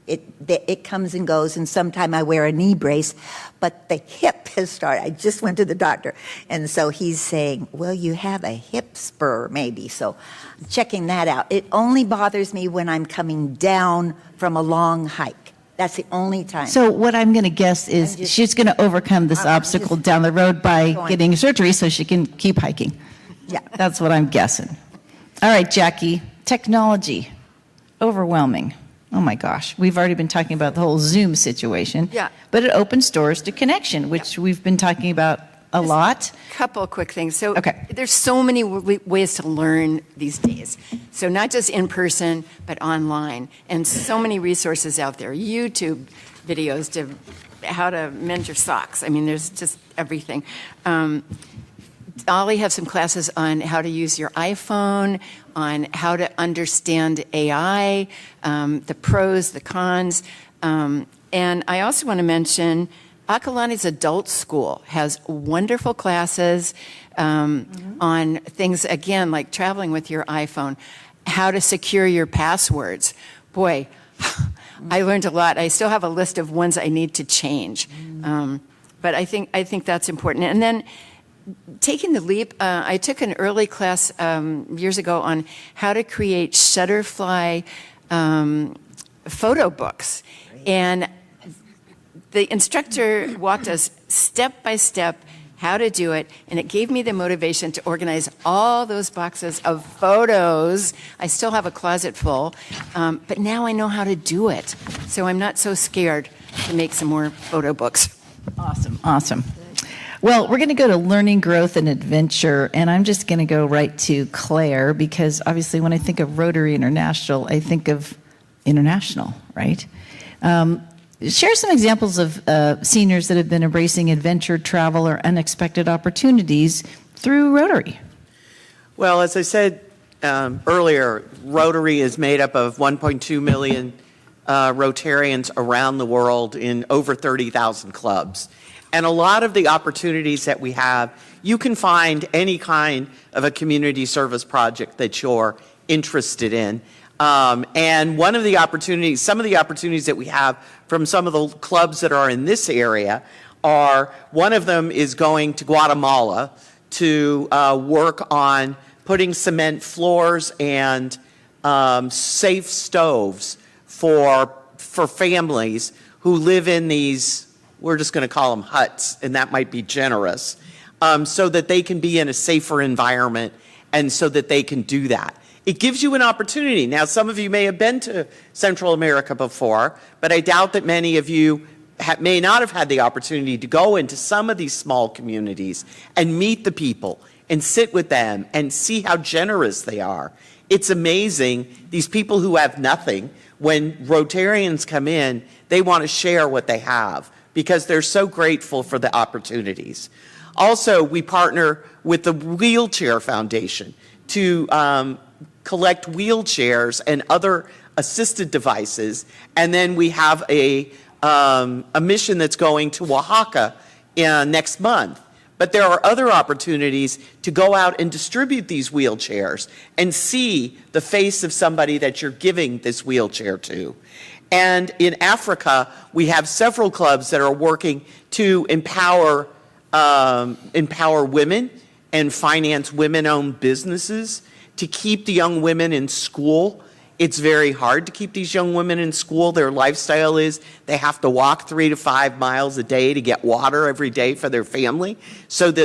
it comes and goes, and sometimes I wear a knee brace, but the hip has started. I just went to the doctor, and so he's saying, well, you have a hip spur maybe, so I'm checking that out. It only bothers me when I'm coming down from a long hike. That's the only time. So what I'm going to guess is she's going to overcome this obstacle down the road by getting surgery so she can keep hiking. Yeah. That's what I'm guessing. All right, Jackie, technology, overwhelming. oh my gosh, we've already been talking about the whole Zoom situation. Yeah. But it opens doors to connection, which we've been talking about a lot. Couple quick things. So Okay. there's so many ways to learn these days. So not just in person, but online. And so many resources out there. YouTube videos to how to mend your socks. I mean, there's just everything. Ollie have some classes on how to use your iPhone, on how to understand AI, the pros, the cons. And I also want to mention Akalani's Adult School has wonderful classes on things, again, like traveling with your iPhone, how to secure your passwords. Boy, I learned a lot. I still have a list of ones I need to change. But I think that's important. And then taking the leap, I took an early class years ago on how to create Shutterfly photo books. And the instructor walked us step by step how to do it, and it gave me the motivation to organize all those boxes of photos. I still have a closet full, but now I know how to do it. So I'm not so scared to make some more photo books. Awesome, awesome. Well, we're going to go to learning, growth, and adventure, and I'm just going to go right to Claire, because obviously when I think of Rotary International, I think of international, right? Share some examples of seniors that have been embracing adventure, travel, or unexpected opportunities through Rotary. Well, as I said earlier, Rotary is made up of 1.2 million Rotarians around the world in over 30,000 clubs. And a lot of the opportunities that we have, you can find any kind of a community service project that you're interested in. And one of the opportunities, some of the opportunities that we have from some of the clubs that are in this area are, one of them is going to Guatemala to work on putting cement floors and safe stoves for families who live in these, we're just going to call them huts, and that might be generous, so that they can be in a safer environment and so that they can do that. It gives you an opportunity. Now, some of you may have been to Central America before, but I doubt that many of you may not have had the opportunity to go into some of these small communities and meet the people and sit with them and see how generous they are. It's amazing. These people who have nothing, when Rotarians come in, they want to share what they have because they're so grateful for the opportunities. Also, we partner with the Wheelchair Foundation to collect wheelchairs and other assisted devices, and then we have a mission that's going to Oaxaca next month. But there are other opportunities to go out and distribute these wheelchairs and see the face of somebody that you're giving this wheelchair to. And in Africa, we have several clubs that are working to empower women and finance women-owned businesses, to keep the young women in school. It's very hard to keep these young women in school. Their lifestyle is they have to walk 3 to 5 miles a day to get water every day for their family. And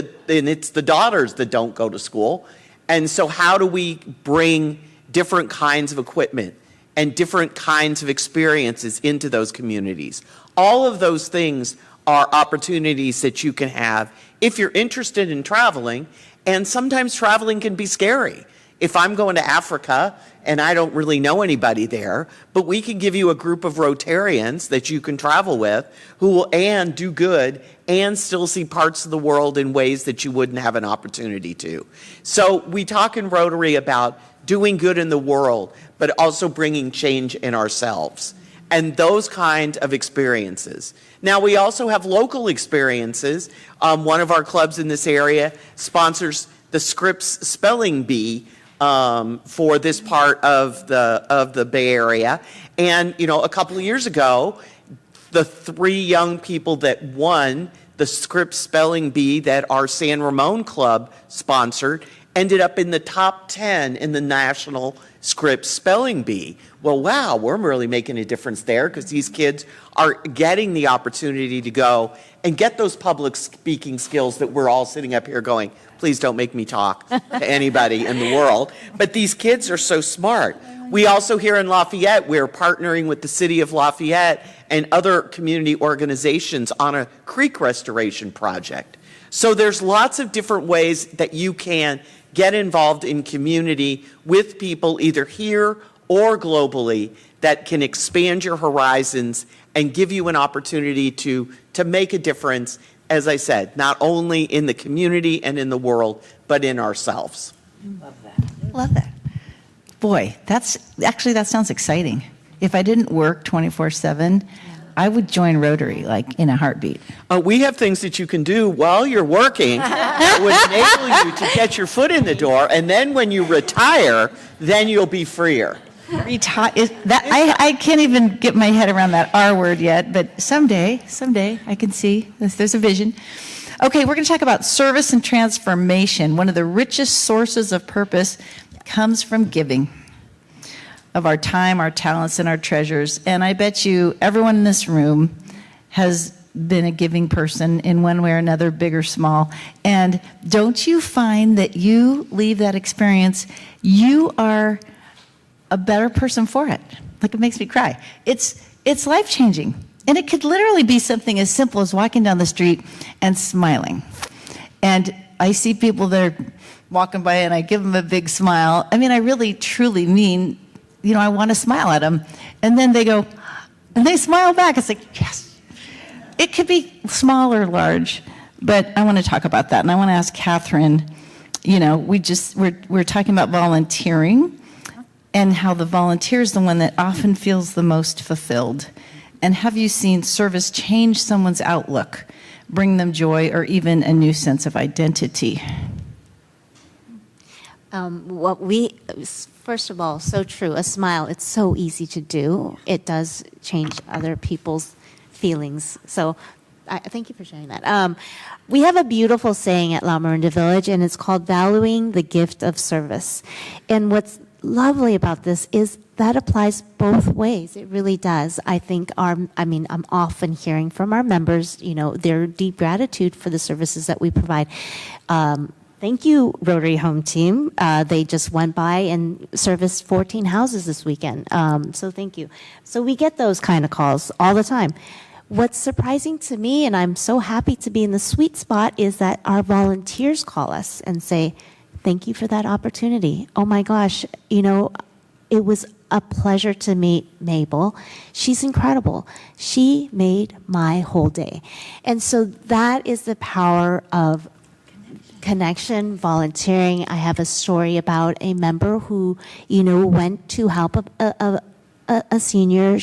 it's the daughters that don't go to school. And so how do we bring different kinds of equipment and different kinds of experiences into those communities? All of those things are opportunities that you can have if you're interested in traveling. And sometimes traveling can be scary. If I'm going to Africa and I don't really know anybody there, but we can give you a group of Rotarians that you can travel with who will and do good and still see parts of the world in ways that you wouldn't have an opportunity to. So we talk in Rotary about doing good in the world, but also bringing change in ourselves and those kind of experiences. Now, we also have local experiences. One of our clubs in this area sponsors the Scripps Spelling Bee for this part of the Bay Area. And, a couple of years ago, the 3 young people that won the Scripps Spelling Bee that our San Ramon club sponsored ended up in the top 10 in the National Scripps Spelling Bee. Well, wow, we're really making a difference there because these kids are getting the opportunity to go and get those public speaking skills that we're all sitting up here going, please don't make me talk to anybody in the world. But these kids are so smart. We also here in Lafayette, we're partnering with the city of Lafayette and other community organizations on a creek restoration project. So there's lots of different ways that you can get involved in community with people either here or globally that can expand your horizons and give you an opportunity to make a difference, as I said, not only in the community and in the world, but in ourselves. Love that. Boy, that sounds exciting. If I didn't work 24/7, I would join Rotary like in a heartbeat. We have things that you can do while you're working that would enable you to get your foot in the door, and then when you retire, then you'll be freer. I can't even get my head around that R word yet, but someday I can see there's a vision. Okay, we're going to talk about service and transformation. One of the richest sources of purpose comes from giving of our time, our talents, and our treasures. And I bet you everyone in this room has been a giving person in one way or another, big or small. And don't you find that you leave that experience, you are a better person for it? Like, it makes me cry. It's life-changing. And it could literally be something as simple as walking down the street and smiling. And I see people that are walking by and I give them a big smile. I mean, I really, truly mean, I want to smile at them. And then they go, and they smile back. It's like, yes. It could be small or large, but I want to talk about that. And I want to ask Catherine, we're talking about volunteering and how the volunteer is the one that often feels the most fulfilled. And have you seen service change someone's outlook, bring them joy, or even a new sense of identity? First of all, so true. A smile, it's so easy to do. It does change other people's feelings. So I thank you for sharing that. We have a beautiful saying at La Miranda Village, and it's called valuing the gift of service. And what's lovely about this is that applies both ways. It really does. I think I'm often hearing from our members, their deep gratitude for the services that we provide. Thank you, Rotary Home Team. They just went by and serviced 14 houses this weekend. So thank you. So we get those kind of calls all the time. What's surprising to me, and I'm so happy to be in the sweet spot, is that our volunteers call us and say, thank you for that opportunity. Oh my gosh, it was a pleasure to meet Mabel. She's incredible. She made my whole day. And so that is the power of connection, volunteering. I have a story about a member who, went to help a senior.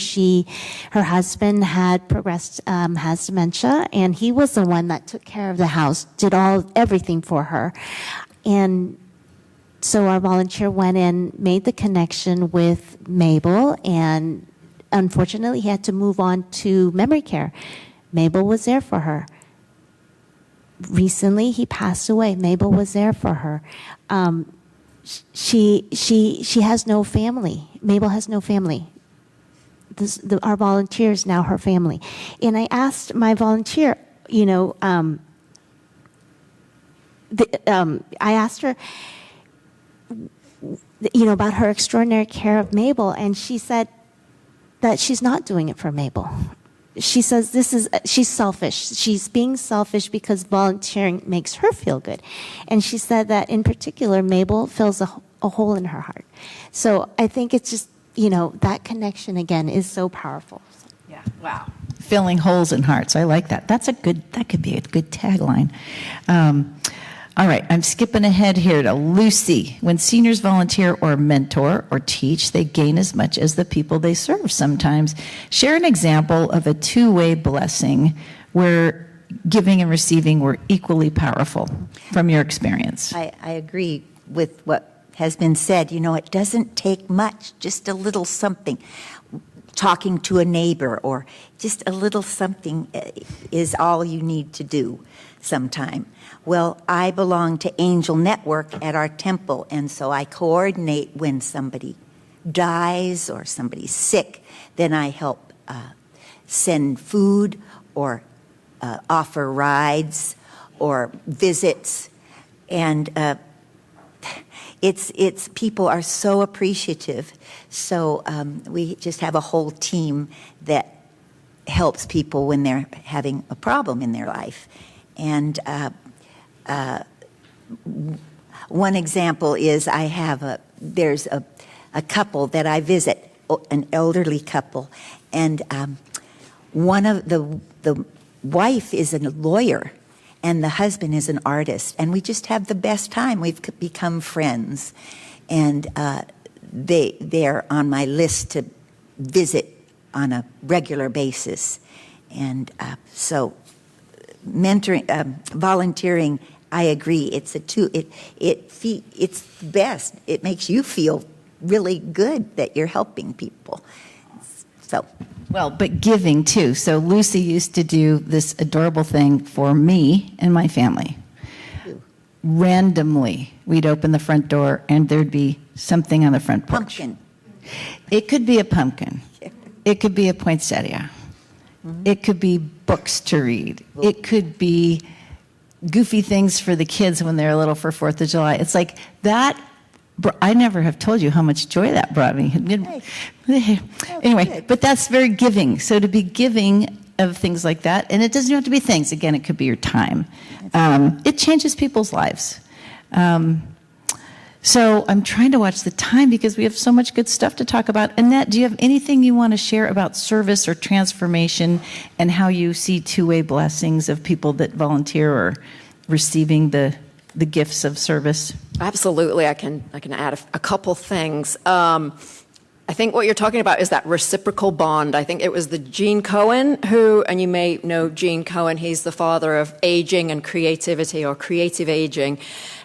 Her husband had progressed, has dementia, and he was the one that took care of the house, did everything for her. And so our volunteer went in, made the connection with Mabel, and unfortunately he had to move on to memory care. Mabel was there for her. Recently he passed away. Mabel was there for her. She has no family. Mabel has no family. Our volunteer is now her family. And I asked my volunteer, I asked her, about her extraordinary care of Mabel, and she said that she's not doing it for Mabel. She says she's selfish. She's being selfish because volunteering makes her feel good. And she said that in particular, Mabel fills a hole in her heart. So I think it's just, that connection again is so powerful. Yeah, wow. Filling holes in hearts. I like that. That could be a good tagline. All right, I'm skipping ahead here to Lucy. When seniors volunteer or mentor or teach, they gain as much as the people they serve sometimes. Share an example of a two-way blessing where giving and receiving were equally powerful from your experience. I agree with what has been said. It doesn't take much, just a little something. Talking to a neighbor or just a little something is all you need to do sometime. Well, I belong to Angel Network at our temple, and so I coordinate when somebody dies or somebody's sick. Then I help send food or offer rides or visits. And it's people are so appreciative. So we just have a whole team that helps people when they're having a problem in their life. And one example is there's a couple that I visit, an elderly couple, and one of the wife is a lawyer and the husband is an artist, and we just have the best time. We've become friends, and they're on my list to visit on a regular basis. And so mentoring, volunteering, I agree. It's it's best. It makes you feel really good that you're helping people. So. Well, but giving too. So Lucy used to do this adorable thing for me and my family. Randomly, we'd open the front door and there'd be something on the front porch. Pumpkin. It could be a pumpkin. It could be a poinsettia. It could be books to read. It could be goofy things for the kids when they're little for 4th of July. It's like that. I never have told you how much joy that brought me. Anyway, but that's very giving. So to be giving of things like that, and it doesn't have to be things. Again, it could be your time. It changes people's lives. So I'm trying to watch the time because we have so much good stuff to talk about. Annette, do you have anything you want to share about service or transformation and how you see two-way blessings of people that volunteer or receiving the gifts of service? Absolutely. I can add a couple things. I think what you're talking about is that reciprocal bond. I think it was the Gene Cohen and you may know Gene Cohen, he's the father of aging and creativity, or creative aging,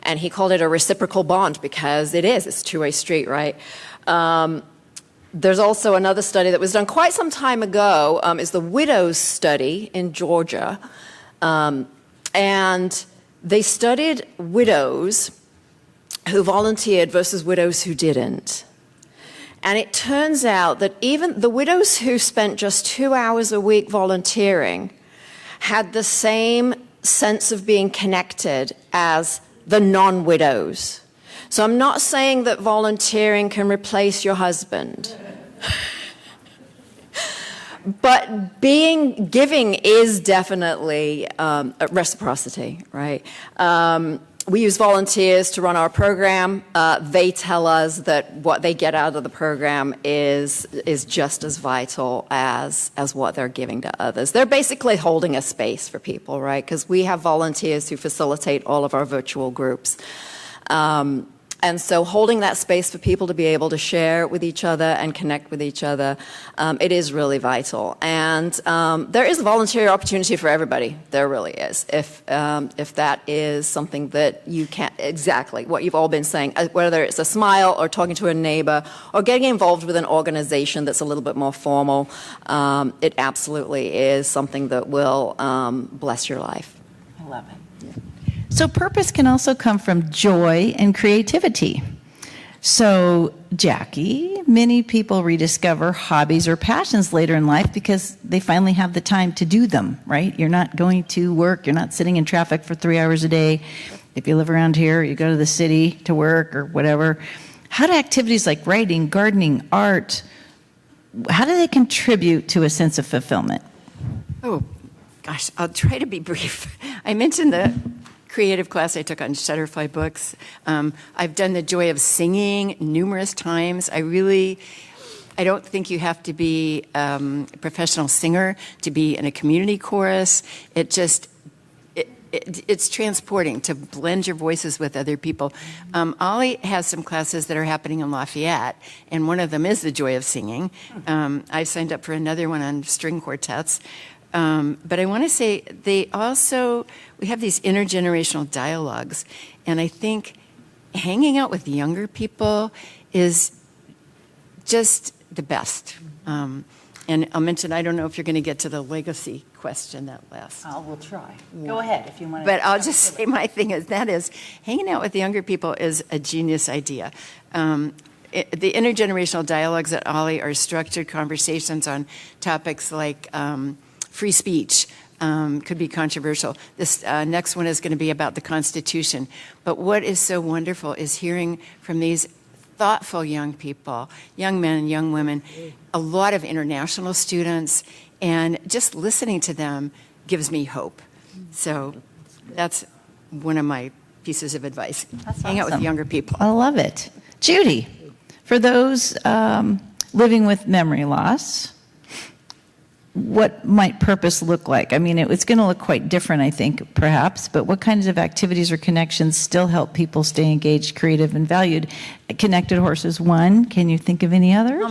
and he called it a reciprocal bond because it's a two-way street, right? There's also another study that was done quite some time ago, is the Widows Study in Georgia, and they studied widows who volunteered versus widows who didn't. And it turns out that even the widows who spent just 2 hours a week volunteering had the same sense of being connected as the non-widows. So I'm not saying that volunteering can replace your husband. But giving is definitely reciprocity, right? We use volunteers to run our program. They tell us that what they get out of the program is just as vital as what they're giving to others. They're basically holding a space for people, right? Because we have volunteers who facilitate all of our virtual groups. And so holding that space for people to be able to share with each other and connect with each other, it is really vital. And there is a volunteer opportunity for everybody. There really is. If that is something that you can't, exactly what you've all been saying, whether it's a smile or talking to a neighbor or getting involved with an organization that's a little bit more formal, it absolutely is something that will bless your life. I love it. So purpose can also come from joy and creativity. So, Jackie, many people rediscover hobbies or passions later in life because they finally have the time to do them, right? You're not going to work, you're not sitting in traffic for 3 hours a day. If you live around here, you go to the city to work or whatever. How do activities like writing, gardening, art, how do they contribute to a sense of fulfillment? Oh, gosh, I'll try to be brief. I mentioned the creative class I took on Shutterfly books. I've done the joy of singing numerous times. I don't think you have to be a professional singer to be in a community chorus. It's transporting to blend your voices with other people. Ollie has some classes that are happening in Lafayette, and one of them is the joy of singing. I signed up for another one on string quartets. But I want to say we have these intergenerational dialogues, and I think hanging out with younger people is just the best. And I'll mention, I don't know if you're going to get to the legacy question that last. We'll try. Go ahead if you want to. But I'll just say my thing is hanging out with younger people is a genius idea. The intergenerational dialogues at Ollie are structured conversations on topics like free speech, could be controversial. This next one is going to be about the Constitution. But what is so wonderful is hearing from these thoughtful young people, young men and young women, a lot of international students, and just listening to them gives me hope. So that's one of my pieces of advice. Hang out with awesome. younger people. I love it. Judy, for those living with memory loss, what might purpose look like? I mean, it's going to look quite different, I think, perhaps, but what kinds of activities or connections still help people stay engaged, creative, and valued? Connected Horses, one. Can you think of any others?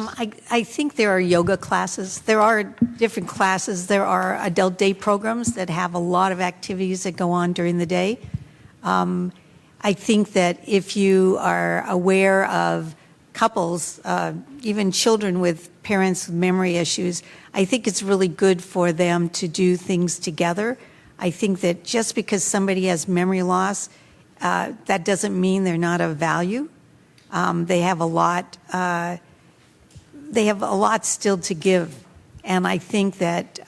I think there are yoga classes. There are different classes. There are adult day programs that have a lot of activities that go on during the day. I think that if you are aware of couples, even children with parents with memory issues, I think it's really good for them to do things together. I think that just because somebody has memory loss, that doesn't mean they're not of value. They have a lot. They have a lot still to give, and I think that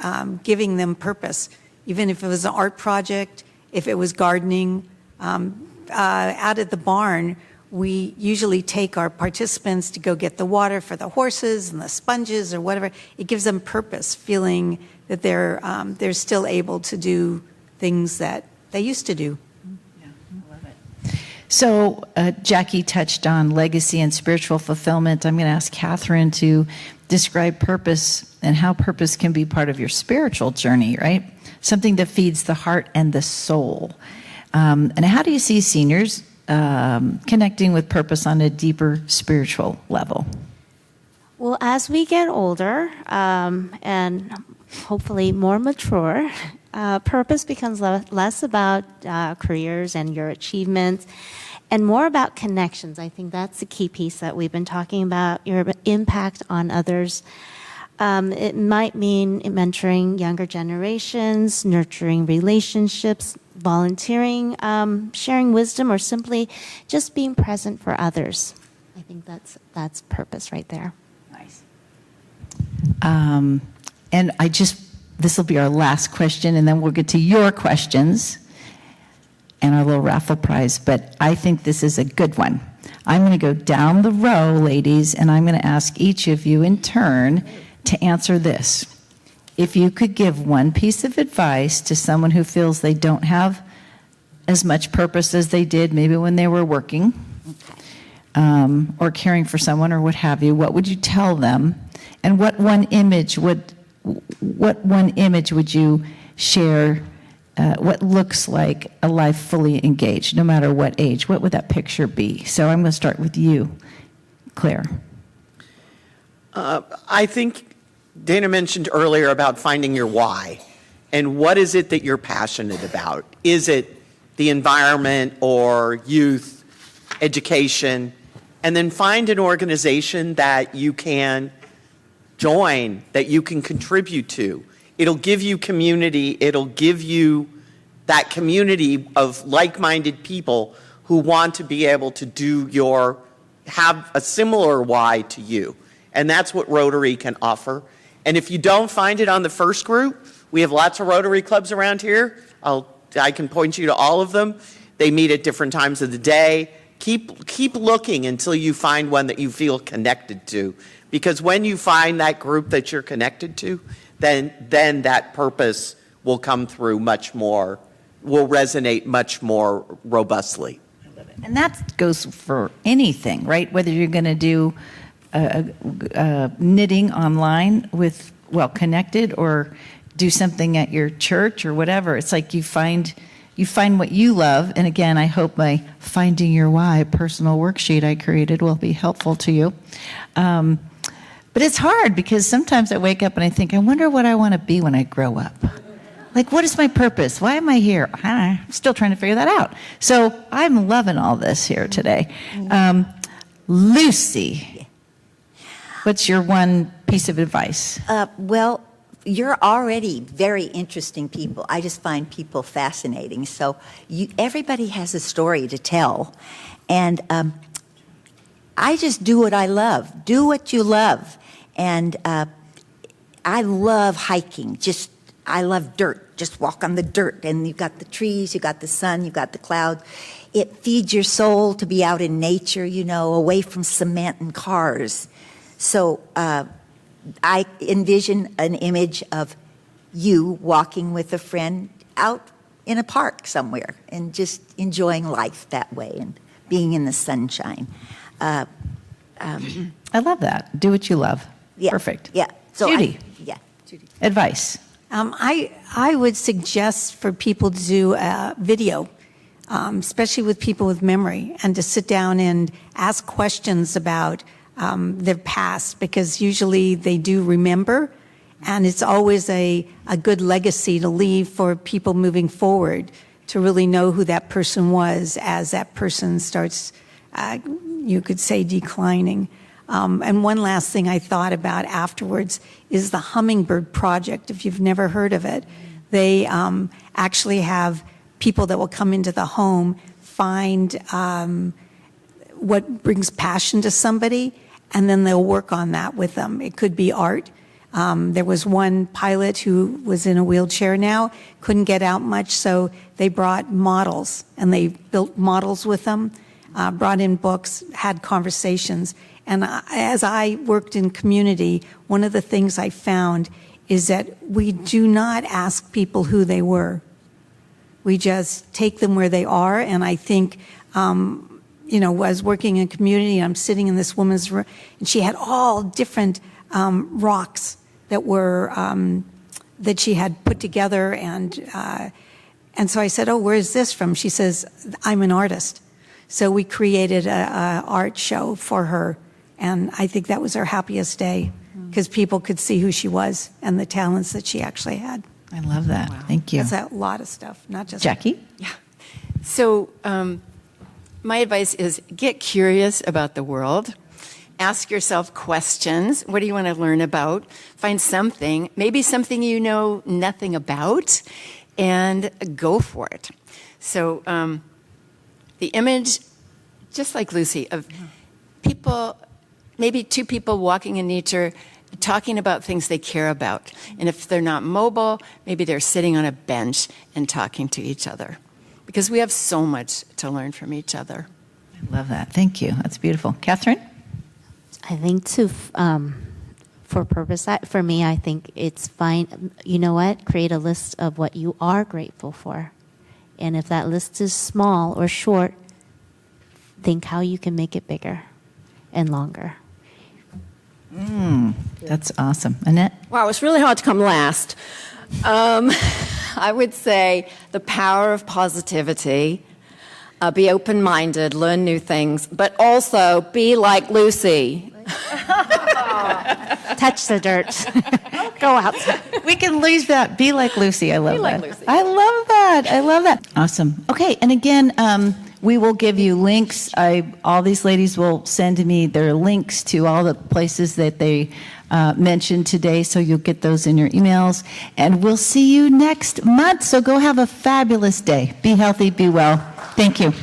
giving them purpose, even if it was an art project, if it was gardening, out at the barn, we usually take our participants to go get the water for the horses and the sponges or whatever. It gives them purpose, feeling that they're still able to do things that they used to do. So Jackie touched on legacy and spiritual fulfillment. I'm going to ask Catherine to describe purpose and how purpose can be part of your spiritual journey, right? Something that feeds the heart and the soul. And how do you see seniors connecting with purpose on a deeper spiritual level? Well, as we get older and hopefully more mature, purpose becomes less about careers and your achievements and more about connections. I think that's the key piece that we've been talking about, your impact on others. It might mean mentoring younger generations, nurturing relationships, volunteering, sharing wisdom, or simply just being present for others. I think that's purpose right there. Nice. And this will be our last question, and then we'll get to your questions and our little raffle prize, but I think this is a good one. I'm going to go down the row, ladies, and I'm going to ask each of you in turn to answer this. If you could give one piece of advice to someone who feels they don't have as much purpose as they did maybe when they were working, or caring for someone or what have you, what would you tell them? And what one image would you share what looks like a life fully engaged, no matter what age? What would that picture be? So I'm going to start with you, Claire. I think Dayna mentioned earlier about finding your why. And what is it that you're passionate about? Is it the environment or youth, education? And then find an organization that you can join, that you can contribute to. It'll give you community. It'll give you that community of like-minded people who want to be able to have a similar why to you. And that's what Rotary can offer. And if you don't find it on the first group, we have lots of Rotary clubs around here. I can point you to all of them. They meet at different times of the day. Keep looking until you find one that you feel connected to. Because when you find that group that you're connected to, then that purpose will come through much more, will resonate much more robustly. And that goes for anything, right? Whether you're going to do knitting online with Well-Connected or do something at your church or whatever. It's like you find what you love. And again, I hope my Finding Your Why personal worksheet I created will be helpful to you. But it's hard because sometimes I wake up and I think, I wonder what I want to be when I grow up. Like, what is my purpose? Why am I here? I'm still trying to figure that out. So I'm loving all this here today. Lucy, what's your one piece of advice? Well, you're already very interesting people. I just find people fascinating. So everybody has a story to tell. And I just do what I love. Do what you love. And I love hiking. I love dirt. just walk on the dirt, and you've got the trees, you've got the sun, you've got the clouds. It feeds your soul to be out in nature, away from cement and cars. So I envision an image of you walking with a friend out in a park somewhere and just enjoying life that way and being in the sunshine. I love that. Do what you love. Yeah, Perfect. Yeah. So Judy. Judy. Advice. I would suggest for people to do a video, especially with people with memory, and to sit down and ask questions about their past, because usually they do remember, and it's always a good legacy to leave for people moving forward to really know who that person was as that person starts, you could say, declining. And one last thing I thought about afterwards is the Hummingbird Project. If you've never heard of it, they actually have people that will come into the home, find what brings passion to somebody, and then they'll work on that with them. It could be art. There was one pilot who was in a wheelchair now, couldn't get out much, so they brought models, and they built models with them, brought in books, had conversations. And as I worked in community, one of the things I found is that we do not ask people who they were. We just take them where they are. And I think, I was working in community, and I'm sitting in this woman's room, and she had all different rocks that were that she had put together. And so I said, "Oh, where is this from?" She says, "I'm an artist." So we created a art show for her. And I think that was her happiest day, because people could see who she was and the talents that she actually had. I love that. Thank you. That's a lot of stuff, not just... Jackie? Yeah. So my advice is get curious about the world. Ask yourself questions. What do you want to learn about? Find something, maybe something you know nothing about, and go for it. So the image, just like Lucy, of people... maybe two people walking in nature, talking about things they care about. And if they're not mobile, maybe they're sitting on a bench and talking to each other. Because we have so much to learn from each other. I love that. Thank you. That's beautiful. Catherine? I think for me, I think it's fine. You know what? Create a list of what you are grateful for. And if that list is small or short, think how you can make it bigger and longer. That's awesome. Annette? Wow, it's really hard to come last. I would say the power of positivity, be open-minded, learn new things, but also be like Lucy. Touch the dirt. Go outside. We can lose that. Be like Lucy. I love Be like that. Lucy. I love that. I love that. Awesome. Okay. And again, we will give you links. All these ladies will send me their links to all the places that they mentioned today, so you'll get those in your emails. And we'll see you next month. So go have a fabulous day. Be healthy. Be well. Thank you.